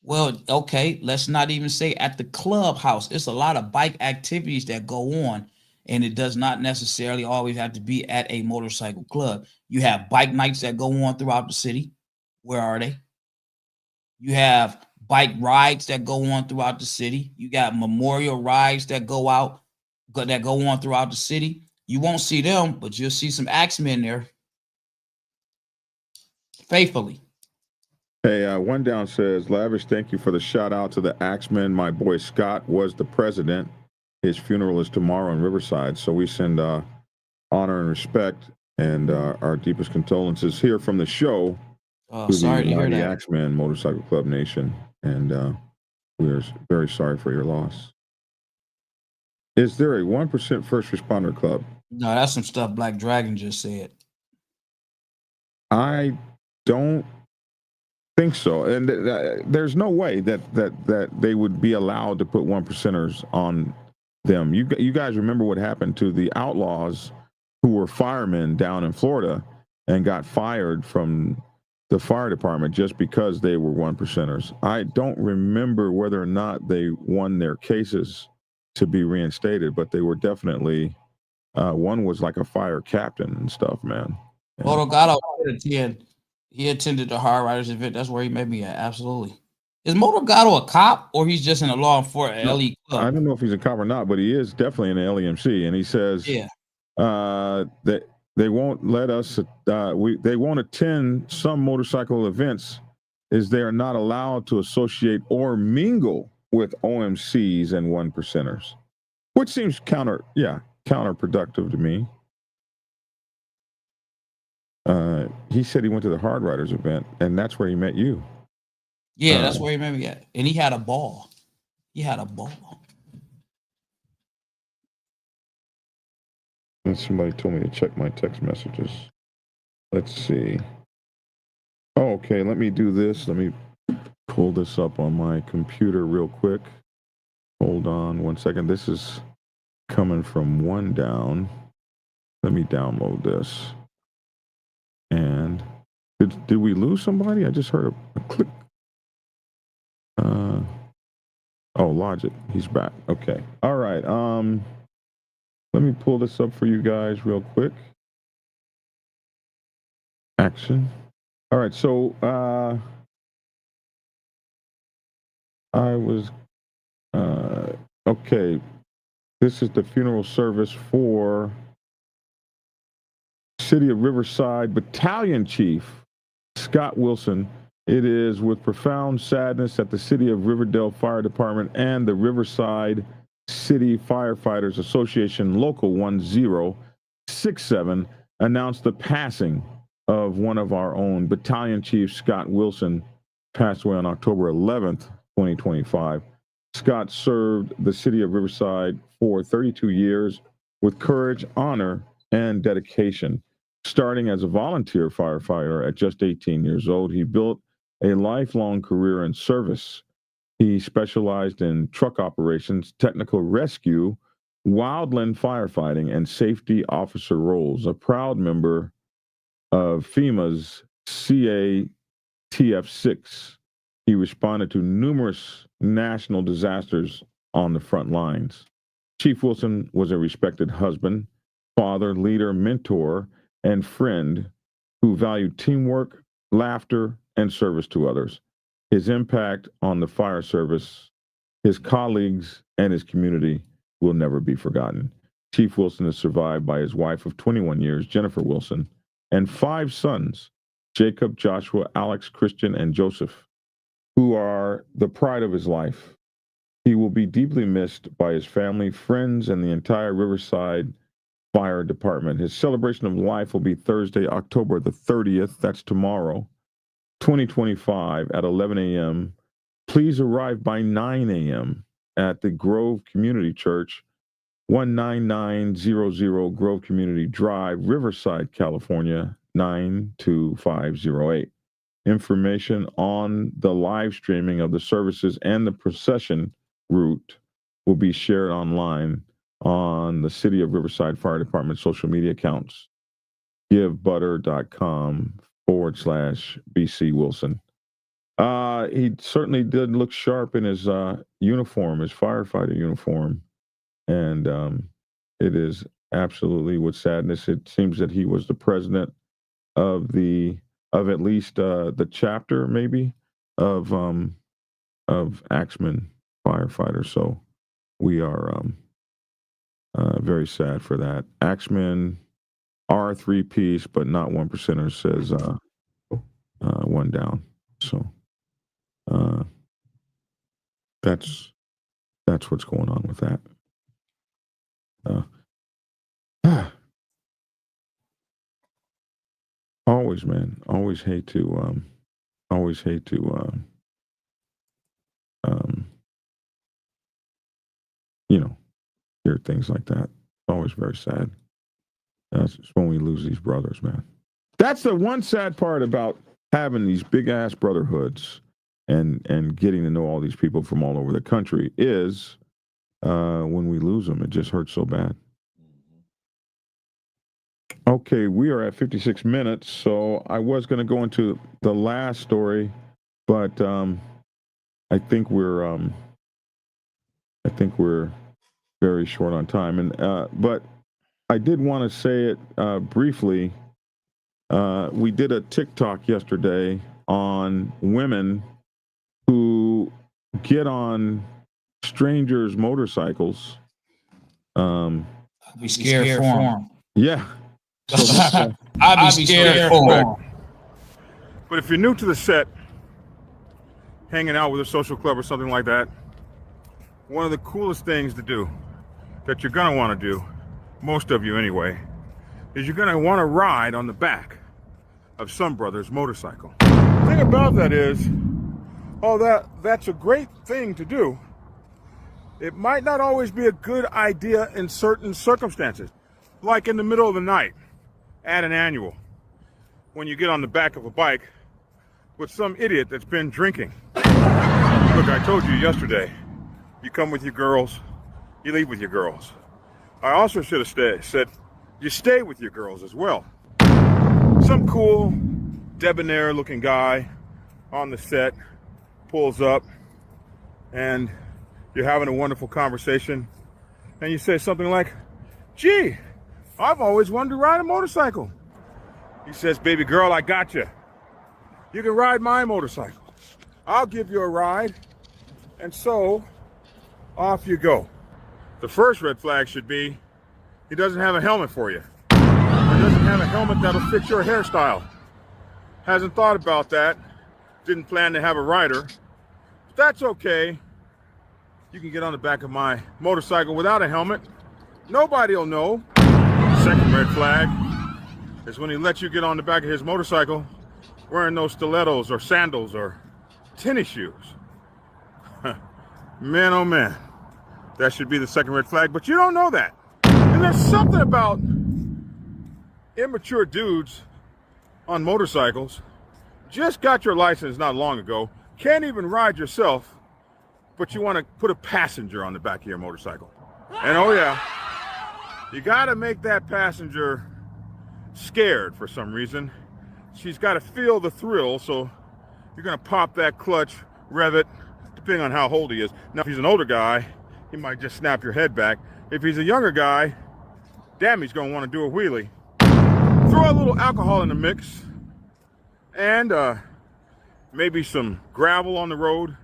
Well, okay, let's not even say at the clubhouse. It's a lot of bike activities that go on, and it does not necessarily always have to be at a motorcycle club. You have bike nights that go on throughout the city. Where are they? You have bike rides that go on throughout the city. You got memorial rides that go on throughout the city. You won't see them, but you'll see some axemen there. Faithfully. Hey, One Down says, Lavish, thank you for the shout out to the Axemen. My boy Scott was the president. His funeral is tomorrow in Riverside. So we send honor and respect and our deepest condolences here from the show to sorry the to hear Mighty that. Axemen Motorcycle Club Nation. And we're very sorry for your loss. Is there a 1% first responder club? No, that's some stuff Black Dragon just said. I don't think so, and there's no way that they would be allowed to put 1%ers on them. You guys remember what happened to the outlaws who were firemen down in Florida and got fired from the fire department just because they were 1%ers. I don't remember whether or not they won their cases to be reinstated, but they were definitely one was like a fire captain and stuff, man. Moto Gatto he attended the Hard Riders event. That's where he met me at. Absolutely. Is Moto Gatto a cop or he's just in a law enforcement LE club? I don't know if he's a cop or not, but he is definitely in the LEMC. And he says that they won't let us, they won't attend some motorcycle events as they are not allowed to associate or mingle with OMCs and 1%ers, which seems counterproductive to me. He said he went to the Hard Riders event, and that's where he met you. Yeah, that's where he met me at. And he had a ball. And somebody told me to check my text messages. Let's see. Oh, okay, let me do this. Let me pull this up on my computer real quick. Hold on 1 second. This is coming from One Down. Let me download this. And did we lose somebody? I just heard a click. Logic. He's back. Okay. All right. Let me pull this up for you guys real quick. Action. All right. So I was okay. This is the funeral service for City of Riverside Battalion Chief Scott Wilson. It is with profound sadness that the City of Riverdale Fire Department and the Riverside City Firefighters Association Local 1067 announced the passing of one of our own. Battalion Chief Scott Wilson passed away on October 11th, 2025. Scott served the City of Riverside for 32 years with courage, honor, and dedication. Starting as a volunteer firefighter at just 18 years old, he built a lifelong career in service. He specialized in truck operations, technical rescue, wildland firefighting, and safety officer roles. A proud member of FEMA's CATF-6, he responded to numerous national disasters on the front lines. Chief Wilson was a respected husband, father, leader, mentor, and friend who valued teamwork, laughter, and service to others. His impact on the fire service, his colleagues, and his community will never be forgotten. Chief Wilson is survived by his wife of 21 years, Jennifer Wilson, and 5 sons, Jacob, Joshua, Alex, Christian, and Joseph, who are the pride of his life. He will be deeply missed by his family, friends, and the entire Riverside Fire Department. His celebration of life will be Thursday, October the 30th. That's tomorrow, 2025 at 11 a.m. Please arrive by 9 a.m. at the Grove Community Church, 19900 Grove Community Drive, Riverside, California, 92508. Information on the live streaming of the services and the procession route will be shared online on the City of Riverside Fire Department social media accounts. givebutter.com/BC Wilson. He certainly did look sharp in his uniform, his firefighter uniform. And it is absolutely with sadness. It seems that he was the president of at least the chapter, maybe, of Axemen firefighters. So we are very sad for that. Axemen are 3-piece, but not 1%er, says one down. So that's what's going on with that. Always, man. Always hate to hear things like that. Always very sad. That's when we lose these brothers, man. That's the one sad part about having these big ass brotherhoods and getting to know all these people from all over the country is when we lose them, it just hurts so bad. Okay, we are at 56 minutes, so I was going to go into the last story, but I think we're very short on time, and but I did want to say it briefly. We did a TikTok yesterday on women who get on strangers' motorcycles. Be scared for them. Yeah. I'd be scared for them. But if you're new to the set, hanging out with a social club or something like that, one of the coolest things to do that you're gonna want to do, most of you anyway, is you're gonna want to ride on the back of some brother's motorcycle. The thing about that is, that's a great thing to do. It might not always be a good idea in certain circumstances, like in the middle of the night at an annual, when you get on the back of a bike with some idiot that's been drinking. Look, I told you yesterday, you come with your girls, you leave with your girls. I also should have said you stay with your girls as well. Some cool, debonair looking guy on the set pulls up and you're having a wonderful conversation and you say something like, "Gee, I've always wanted to ride a motorcycle." He says, "Baby girl, I got you. You can ride my motorcycle. I'll give you a ride." And so off you go. The first red flag should be he doesn't have a helmet for you. He doesn't have a helmet that'll fit your hairstyle. Hasn't thought about that. Didn't plan to have a rider. But that's okay. You can get on the back of my motorcycle without a helmet. Nobody will know. Second red flag is when he lets you get on the back of his motorcycle wearing those stilettos or sandals or tennis shoes. Man, oh man. That should be the second red flag, but you don't know that. And there's something about immature dudes on motorcycles. Just got your license not long ago, can't even ride yourself, but you want to put a passenger on the back of your motorcycle. And oh yeah, you got to make that passenger scared for some reason. She's got to feel the thrill, so you're going to pop that clutch, rev it, depending on how old he is. Now, if he's an older guy, he might just snap your head back. If he's a younger guy, damn, he's going to want to do a wheelie. Throw a little alcohol in the mix and maybe some gravel on the road.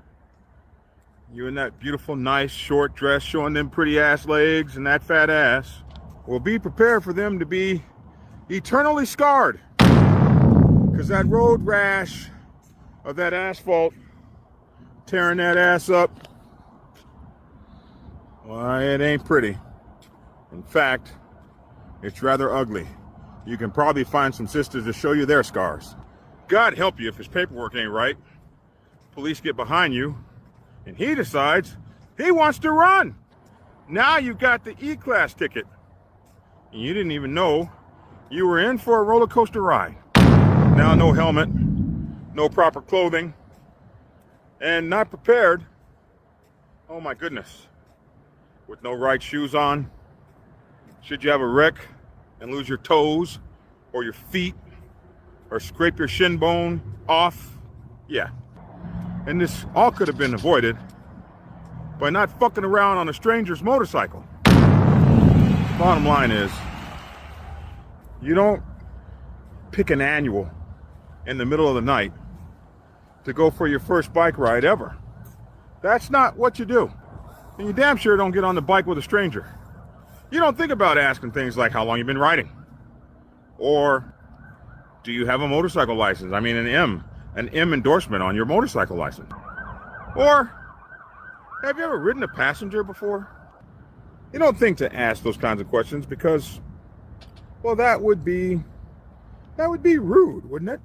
You in that beautiful, nice, short dress showing them pretty ass legs and that fat ass. Well, be prepared for them to be eternally scarred. Because that road rash of that asphalt tearing that ass up, well, it ain't pretty. In fact, it's rather ugly. You can probably find some sisters to show you their scars. God help you if his paperwork ain't right. Police get behind you, and he decides he wants to run. Now you've got the E-Class ticket, and you didn't even know you were in for a roller coaster ride. Now no helmet, no proper clothing, and not prepared. Oh my goodness. With no right shoes on, should you have a wreck and lose your toes or your feet or scrape your shin bone off. Yeah. And this all could have been avoided by not fucking around on a stranger's motorcycle. Bottom line is, you don't pick an annual in the middle of the night to go for your first bike ride ever. That's not what you do. And you damn sure don't get on the bike with a stranger. You don't think about asking things like how long you've been riding. Or do you have a motorcycle license? I mean, an M endorsement on your motorcycle license. Or have you ever ridden a passenger before? You don't think to ask those kinds of questions because, well, that would be rude, wouldn't it?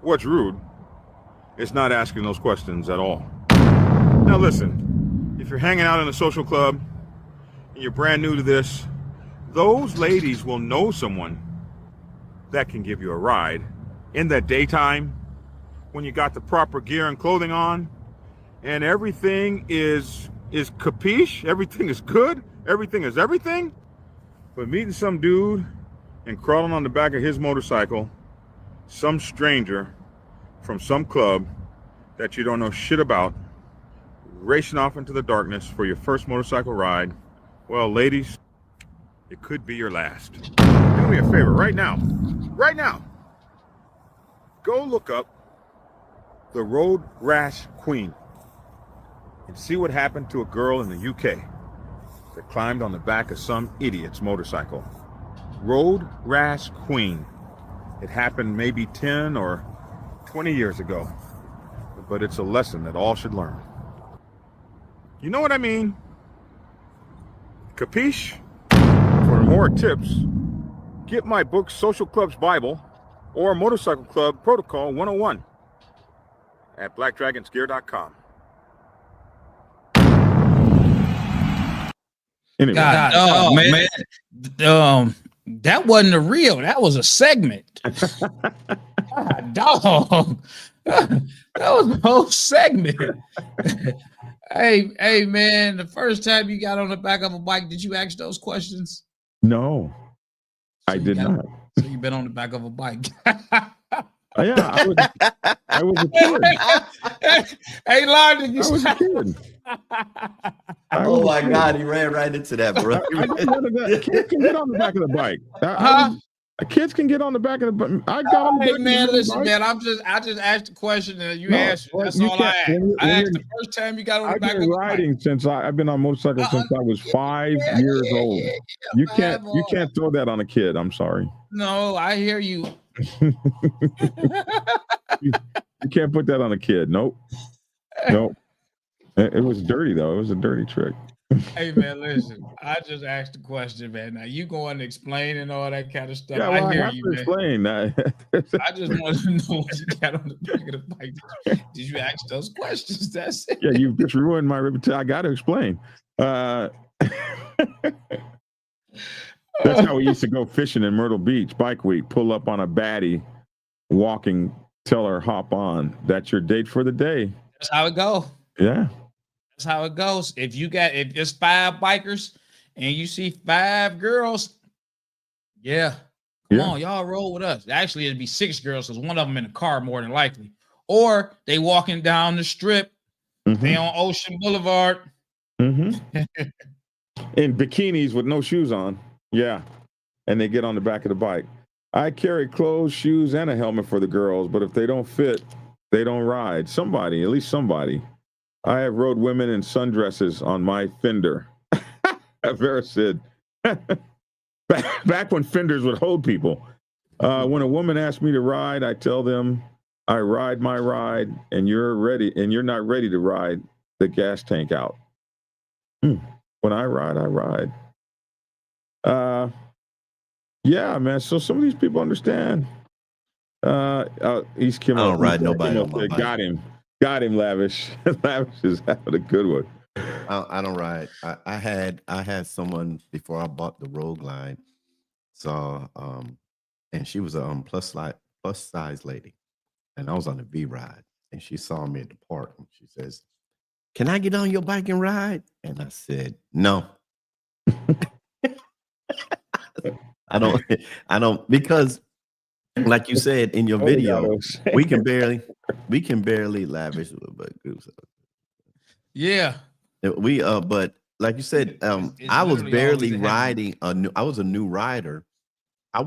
What's rude is not asking those questions at all. Now listen, if you're hanging out in a social club and you're brand new to this, those ladies will know someone that can give you a ride in the daytime when you got the proper gear and clothing on and everything is capiche, everything is good, everything is everything. But meeting some dude and crawling on the back of his motorcycle, some stranger from some club that you don't know shit about, racing off into the darkness for your first motorcycle ride, well, ladies, it could be your last. Do me a favor right now, go look up the Road Rash Queen and see what happened to a girl in the UK that climbed on the back of some idiot's motorcycle. Road Rash Queen. It happened maybe 10 or 20 years ago, but it's a lesson that all should learn. You know what I mean? Capiche? For more tips, get my book Social Club's Bible or Motorcycle Club Protocol 101 at blackdragonsgear.com. Anyway. God, man. That wasn't a reel. That was a segment. God, dog. That was a whole segment. Hey, man, the first time you got on the back of a bike, did you ask those questions? No, I did not. So you've been on the back of a bike. Yeah, I was a kid. Hey, Lon, I was a kid. Oh my God, he ran right into that, bro. Kids can get on the back of the bike. Kids can get on the back of the bike. I got on the back man, of the listen, bike. man, I just asked the question and you answered. That's all I asked. I asked the first time you got on the back of the bike. I've been riding since I've been on motorcycles since I was 5 years old. You can't throw that on a kid. I'm sorry. No, I hear you. You can't put that on a kid. Nope. It was dirty though. It was a dirty trick. Hey man, listen. I just asked a question, man. Now you go and explain and all that kind of stuff. Yeah, well, I hear have you, to man. explain. I just wanted to know when you got on the back of the bike. Did you ask those questions? That's it. Yeah, you've just ruined my reputation. I got to explain. That's how we used to go fishing in Myrtle Beach, Bike Week. Pull up on a baddie, walking, tell her hop on. That's your date for the day. That's how it go. Yeah. That's how it goes. If there's 5 bikers and you see 5 girls, come on, y'all roll with us. Actually, it'd be 6 girls because one of them in a car more than likely. Or they walking down the strip. They on Ocean Boulevard. In bikinis with no shoes on. Yeah. And they get on the back of the bike. I carry clothes, shoes, and a helmet for the girls, but if they don't fit, they don't ride. Somebody, at least somebody. I have rode women in sundresses on my fender. Vera said, back when fenders would hold people. When a woman asks me to ride, I tell them I ride my ride, and you're not ready to ride the gas tank out. When I ride, I ride. Yeah, man. So some of these people understand. East Kim. I don't ride nobody on my bike. Got him, Lavish. Lavish is having a good one. I don't ride. I had someone before I bought the Rogue line. So and she was a plus size lady, and I was on the V ride, and she saw me at the park, and she says, "Can I get on your bike and ride?" And I said, "No." I don't, I don't, because like you said in your video, we can barely lavish, but Yeah. we but like you said, I was barely riding I was a new rider. I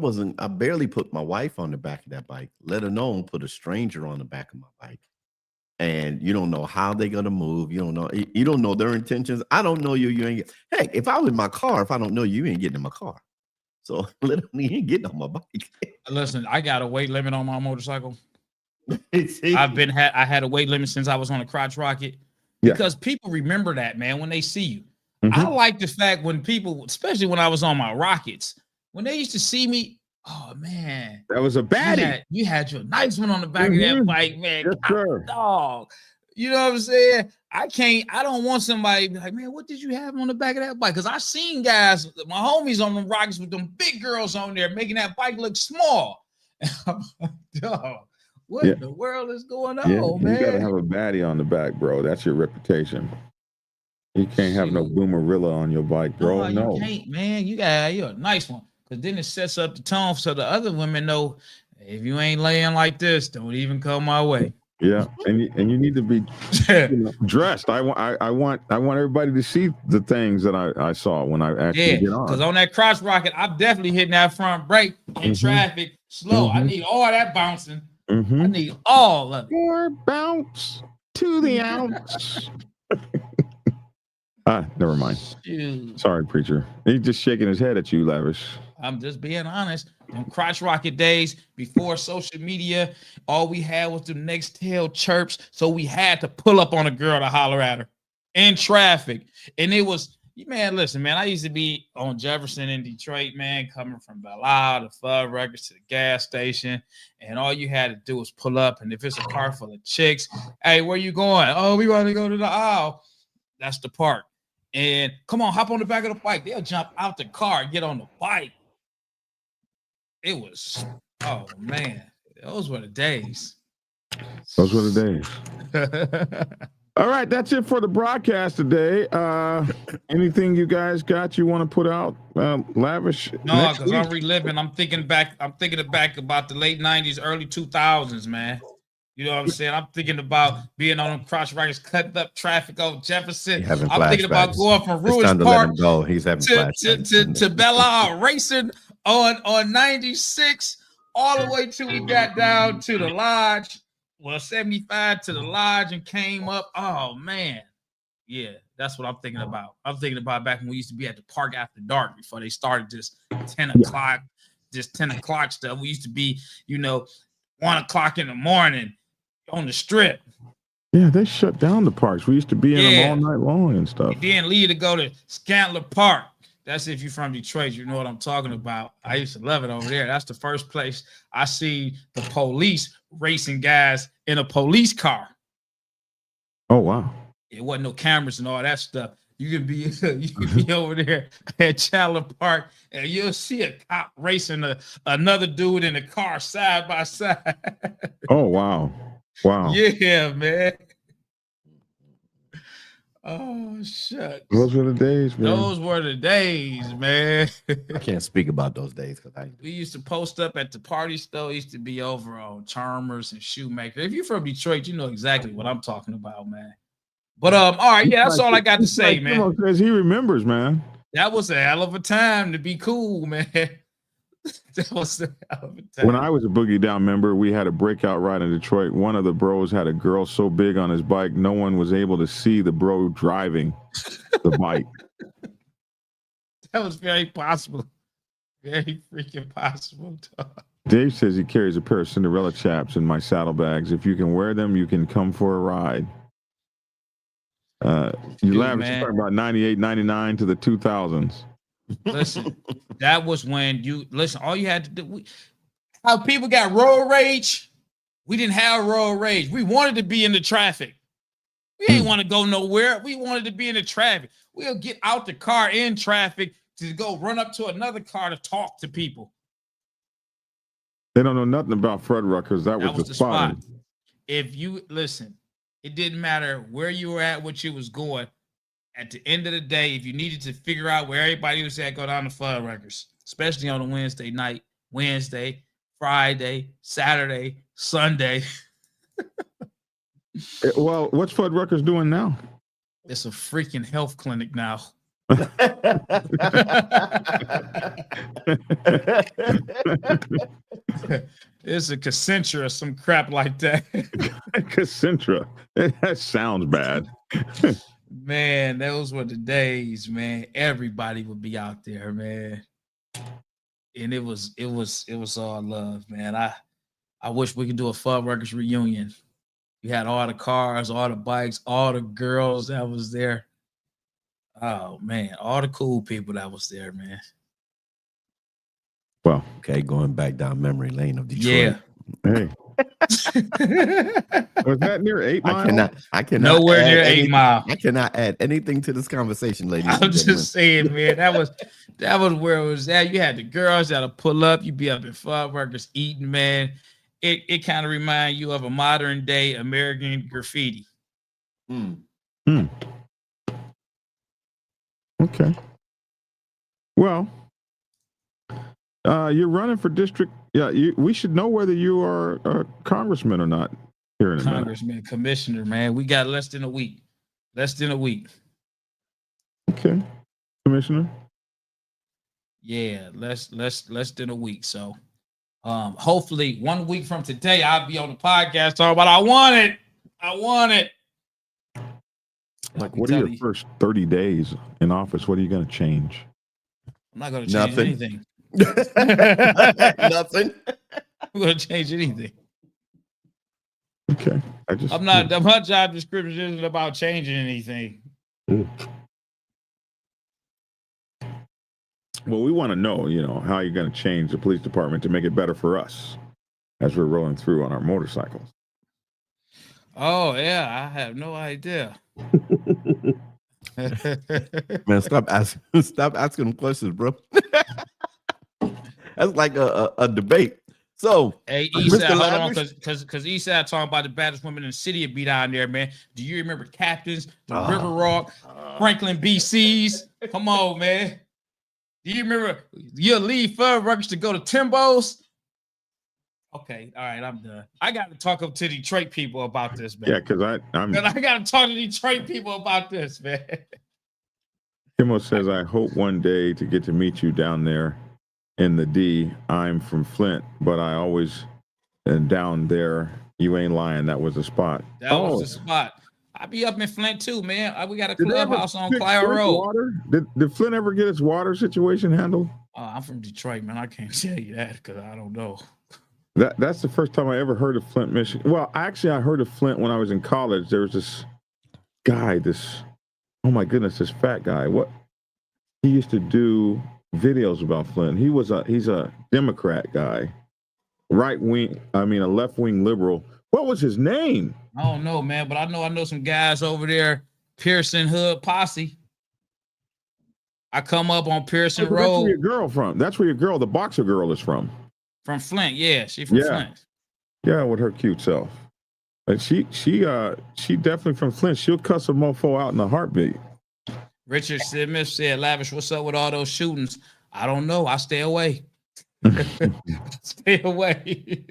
barely put my wife on the back of that bike, let alone put a stranger on the back of my bike. And you don't know how they're gonna move. You don't know their intentions. I don't know you. You ain't heck, if I was in my car, if I don't know you, ain't getting in my car. So literally you ain't getting on my bike. Listen, I got a weight limit on my motorcycle. I had a weight limit since I was on a crotch rocket. Because people remember that, man, when they see you. I like the fact when people, especially when I was on my rockets, when they used to see me, oh man, that was a baddie. You had your nice one on the back of that bike, man. Yes, sir. Dog. You know what I'm saying? I don't want somebody to be like, man, what did you have on the back of that bike? Because I seen guys, my homies on them rockets with them big girls on there making that bike look small. Dog, what in the world is going on, man? You gotta have a baddie on the back, bro. That's your reputation. You can't have no boomerilla on your bike, bro. No, you can't, man. You're a nice one. Because then it sets up the tone so the other women know, if you ain't laying like this, don't even come my way. Yeah, and you need to be dressed. I want everybody to see the things that I saw when I actually get on. Because on that crotch rocket, I'm definitely hitting that front brake in traffic slow. I need all that bouncing. I need all of it. More bounce to the ounce. Never mind. Shoot. Sorry, preacher. He's just shaking his head at you, Lavish. I'm just being honest. Them crotch rocket days before social media, all we had was the next tail chirps. So we had to pull up on a girl to holler at her in traffic. And it was, man, listen, man, I used to be on Jefferson in Detroit, man, coming from Belle Isle to Fudd Records to the gas station. And all you had to do was pull up. And if it's a car full of chicks, hey, where you going? Oh, we want to go to the aisle. That's the park. And come on, hop on the back of the bike. They'll jump out the car, get on the bike. It was, oh man, those were the days. Those were the days. All right, that's it for the broadcast today. Anything you guys got you want to put out, Lavish? No, because I'm reliving. I'm thinking back about the late 90s, early 2000s, man. You know what I'm saying? I'm thinking about being on them crotch rockets, cutting up traffic on Jefferson. I'm thinking about going from Ruins Park to Belle Isle, racing on 96 all the way till we got down to the lodge. Well, 75 to the lodge and came up. Oh man, yeah, that's what I'm thinking about. I'm thinking about back when we used to be at the park after dark before they started this 10 o'clock, this 10 o'clock stuff. We used to be, 1 o'clock in the morning on the strip. Yeah, they shut down the parks. We used to be in them all night long and stuff. And then leave to go to Scantler Park. That's if you're from Detroit, you know what I'm talking about. I used to love it over there. That's the first place I see the police racing guys in a police car. Oh, wow. It wasn't no cameras and all that stuff. You can be over there at Chandler Park and you'll see a cop racing another dude in a car side by side. Oh, wow. Wow. Yeah, man. Oh, shucks. Those were the days, man. Those were the days, man. I can't speak about those days because we used to post up at the party store. Used to be over on Charmers and Shoemaker. If you're from Detroit, you know exactly what I'm talking about, man. But all right, yeah, that's all I got to say, man. Because he remembers, man. That was a hell of a time to be cool, man. That was a hell of a time. When I was a Boogie Down member, we had a breakout ride in Detroit. One of the bros had a girl so big on his bike, no one was able to see the bro driving the bike. That was very possible. Very freaking possible. Dave says he carries a pair of Cinderella chaps in my saddlebags. If you can wear them, you can come for a ride. You lavish talking about 98, 99 to the 2000s. Listen, that was when all you had to do. How people got road rage. We didn't have road rage. We wanted to be in the traffic. We ain't want to go nowhere. We wanted to be in the traffic. We'll get out the car in traffic to go run up to another car to talk to people. They don't know nothing about Fuddruckers. That was the spot. If you listen, it didn't matter where you were at, what you was going. At the end of the day, if you needed to figure out where everybody was at, go down to Fuddruckers. especially on a Wednesday night, Wednesday, Friday, Saturday, Sunday. Well, what's Fuddruckers doing now? It's a freaking health clinic now. It's a Concentra or some crap like that. Concentra. That sounds bad. Man, those were the days, man. Everybody would be out there, man. And it was all love, man. I wish we could do a Fuddruckers reunion. You had all the cars, all the bikes, all the girls that was there. Oh man, all the cool people that was there, man. Well, okay, going back down memory lane of Detroit. Yeah. Hey. Was that near 8 Mile? I cannot nowhere near 8 Mile. I cannot add anything to this conversation, ladies. I'm just saying, man, that was where it was at. You had the girls that'll pull up, you'd be up in Fuddruckers eating, man. It kind of reminds you of a modern day American graffiti. Okay. Well, you're running for district. Yeah, we should know whether you are a congressman or not here in a minute. Congressman, commissioner, man. We got less than a week. Okay, commissioner. Yeah, less than a week. So, hopefully 1 week from today, I'll be on the podcast talking about I want it. Like, what are your first 30 days in office? What are you going to change? I'm not going to change anything. Nothing. I'm going to change anything. Okay. My job description isn't about changing anything. Well, we want to know, how you're going to change the police department to make it better for us as we're rolling through on our motorcycles. Oh, yeah. I have no idea. Man, stop asking questions, bro. That's like a debate. So, hey, Eastside, hold on, because Eastside talking about the baddest women in the city would be down there, man. Do you remember Captains, the River Rock, Franklin BCs? Come on, man. Do you remember you'll leave Fuddruckers to go to Timbo's? Okay, all right, I'm done. I got to talk up to Detroit people about this, man. Yeah, because I got to talk to Detroit people about this, man. Kimmo says, I hope one day to get to meet you down there in the D. I'm from Flint, but I always down there. You ain't lying. That was the spot. That was the spot. I be up in Flint too, man. We got a clubhouse on Clio Road. Water? Did Flint ever get its water situation handled? I'm from Detroit, man. I can't tell you that because I don't know. That's the first time I ever heard of Flint, Michigan. Well, actually, I heard of Flint when I was in college. There was this guy, oh my goodness, this fat guy. He used to do videos about Flint. He's a Democrat guy, a left wing liberal. What was his name? I don't know, man, but I know some guys over there, Pearson Hood Posse. I come up on Pearson Road. That's where your girl from. That's where the boxer girl is from. From Flint, yeah, she from Flint. Yeah, with her cute self. And she definitely from Flint. She'll cuss a mofo out in a heartbeat. Richard Smith said, Lavish, what's up with all those shootings? I don't know. I stay away. Stay away.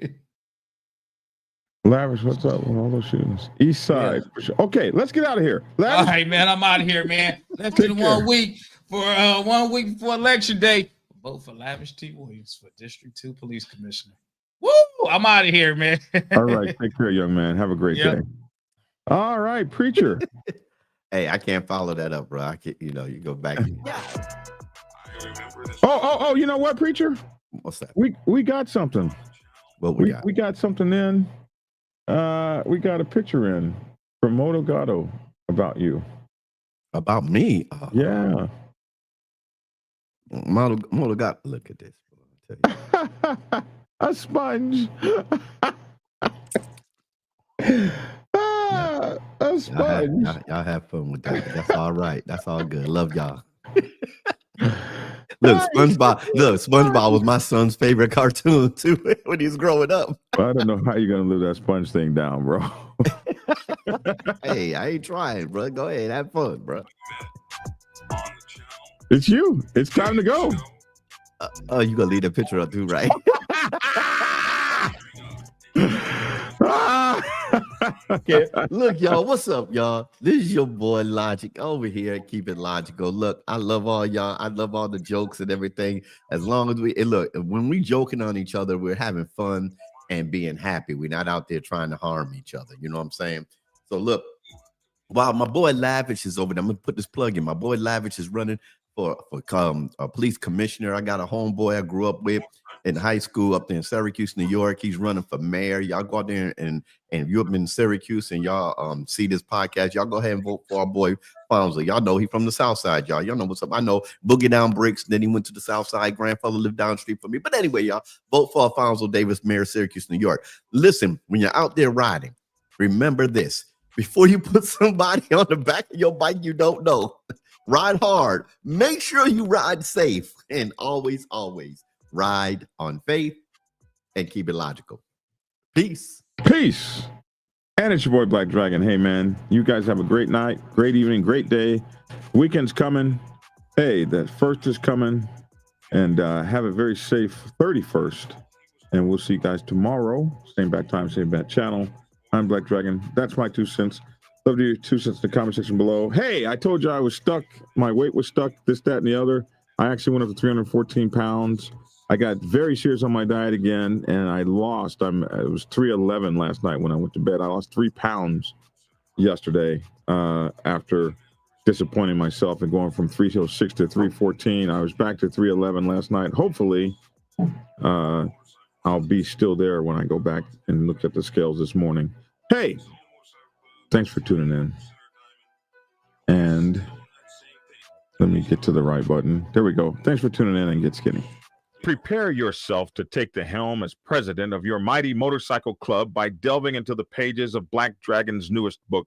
Lavish, what's up with all those shootings? East Side. Yeah. For sure. Okay, let's get out of here. Lavish. All right, man. I'm out of here, man. Let's do 1 week for 1 week before election day. Vote for Lavish T. Williams for District 2 Police Commissioner. Woo! I'm out of here, man. All right. Take care, young man. Have a great day. All right, Preacher. Hey, I can't follow that up, bro. I can't, you go back. Oh, you know what, Preacher? What's that? We got something. What we got? We got something in. We got a picture in from Moto Gatto about you. About me? Oh. Yeah. Moto Gatto, look at this. A sponge. A sponge. Y'all have fun with that. That's all right. That's all good. Love y'all. Look, SpongeBob was my son's favorite cartoon too when he was growing up. I don't know how you're gonna live that sponge thing down, bro. Hey, I ain't trying, bro. Go ahead, have fun, bro. It's you. It's time to go. Oh, you gonna leave the picture up too, right? Okay. Look, y'all, what's up, y'all? This is your boy Logic over here at Keep It Logical. Look, I love all y'all. I love all the jokes and everything. As long as look, when we joking on each other, we're having fun and being happy. We're not out there trying to harm each other. You know what I'm saying? So look, while my boy Lavish is over there, I'm gonna put this plug in. My boy Lavish is running for a police commissioner. I got a homeboy I grew up with in high school up there in Syracuse, New York. He's running for mayor. Y'all go out there and if you've been in Syracuse and y'all see this podcast, y'all go ahead and vote for our boy Fonzo. Y'all know he from the South Side, y'all. Y'all know what's up. I know Boogie Down Bricks. Then he went to the South Side. Grandfather lived down the street from me. But anyway, y'all vote for Alfonso Davis, mayor of Syracuse, New York. Listen, when you're out there riding, remember this. Before you put somebody on the back of your bike you don't know, ride hard. Make sure you ride safe. And always, always ride on faith and keep it logical. Peace. Peace. And it's your boy Black Dragon. Hey, man, you guys have a great night, great evening, great day. Weekend's coming. Hey, the first is coming. And have a very safe 31st. And we'll see you guys tomorrow. Same bat time, same bat channel. I'm Black Dragon. That's my 2 cents. Love your 2 cents in the comment section below. Hey, I told you I was stuck. My weight was stuck, this, that, and the other. I actually went up to 314 pounds. I got very serious on my diet again, and I lost. It was 311 last night when I went to bed. I lost 3 pounds yesterday after disappointing myself and going from 306 to 314. I was back to 311 last night. Hopefully, I'll be still there when I go back and look at the scales this morning. Hey, thanks for tuning in. And let me get to the right button. There we go. Thanks for tuning in and get skinny. Prepare yourself to take the helm as president of your mighty motorcycle club by delving into the pages of Black Dragon's newest book,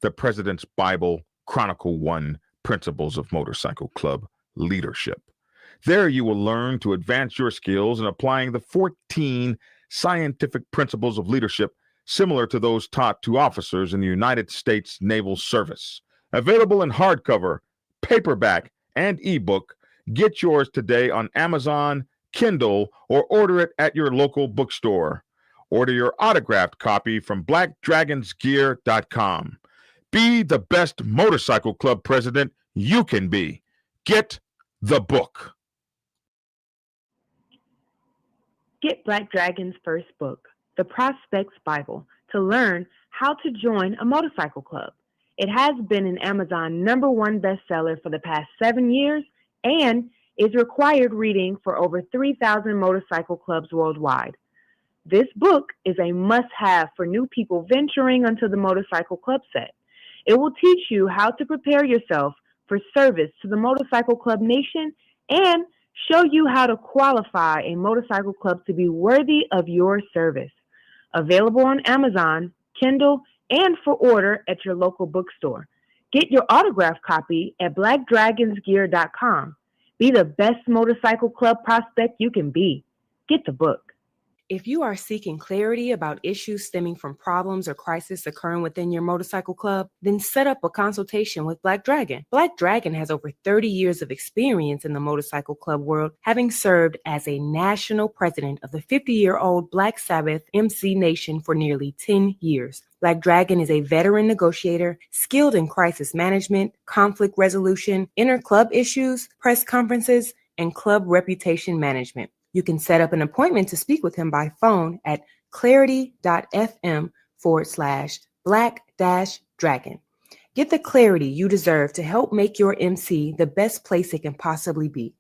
The President's Bible, Chronicle 1, Principles of Motorcycle Club Leadership. There you will learn to advance your skills in applying the 14 scientific principles of leadership similar to those taught to officers in the United States Naval Service. Available in hardcover, paperback, and ebook. Get yours today on Amazon, Kindle, or order it at your local bookstore. Order your autographed copy from blackdragonsgear.com. Be the best motorcycle club president you can be. Get the book. Get Black Dragon's first book, The Prospect's Bible, to learn how to join a motorcycle club. It has been an Amazon #1 bestseller for the past 7 years and is required reading for over 3,000 motorcycle clubs worldwide. This book is a must-have for new people venturing onto the motorcycle club set. It will teach you how to prepare yourself for service to the motorcycle club nation and show you how to qualify a motorcycle club to be worthy of your service. Available on Amazon, Kindle, and for order at your local bookstore. Get your autographed copy at blackdragonsgear.com. Be the best motorcycle club prospect you can be. Get the book. If you are seeking clarity about issues stemming from problems or crises occurring within your motorcycle club, then set up a consultation with Black Dragon. Black Dragon has over 30 years of experience in the motorcycle club world, having served as a national president of the 50-year-old Black Sabbath MC Nation for nearly 10 years. Black Dragon is a veteran negotiator, skilled in crisis management, conflict resolution, inter-club issues, press conferences, and club reputation management. You can set up an appointment to speak with him by phone at clarity.fm/black-dragon. Get the clarity you deserve to help make your MC the best place it can possibly be.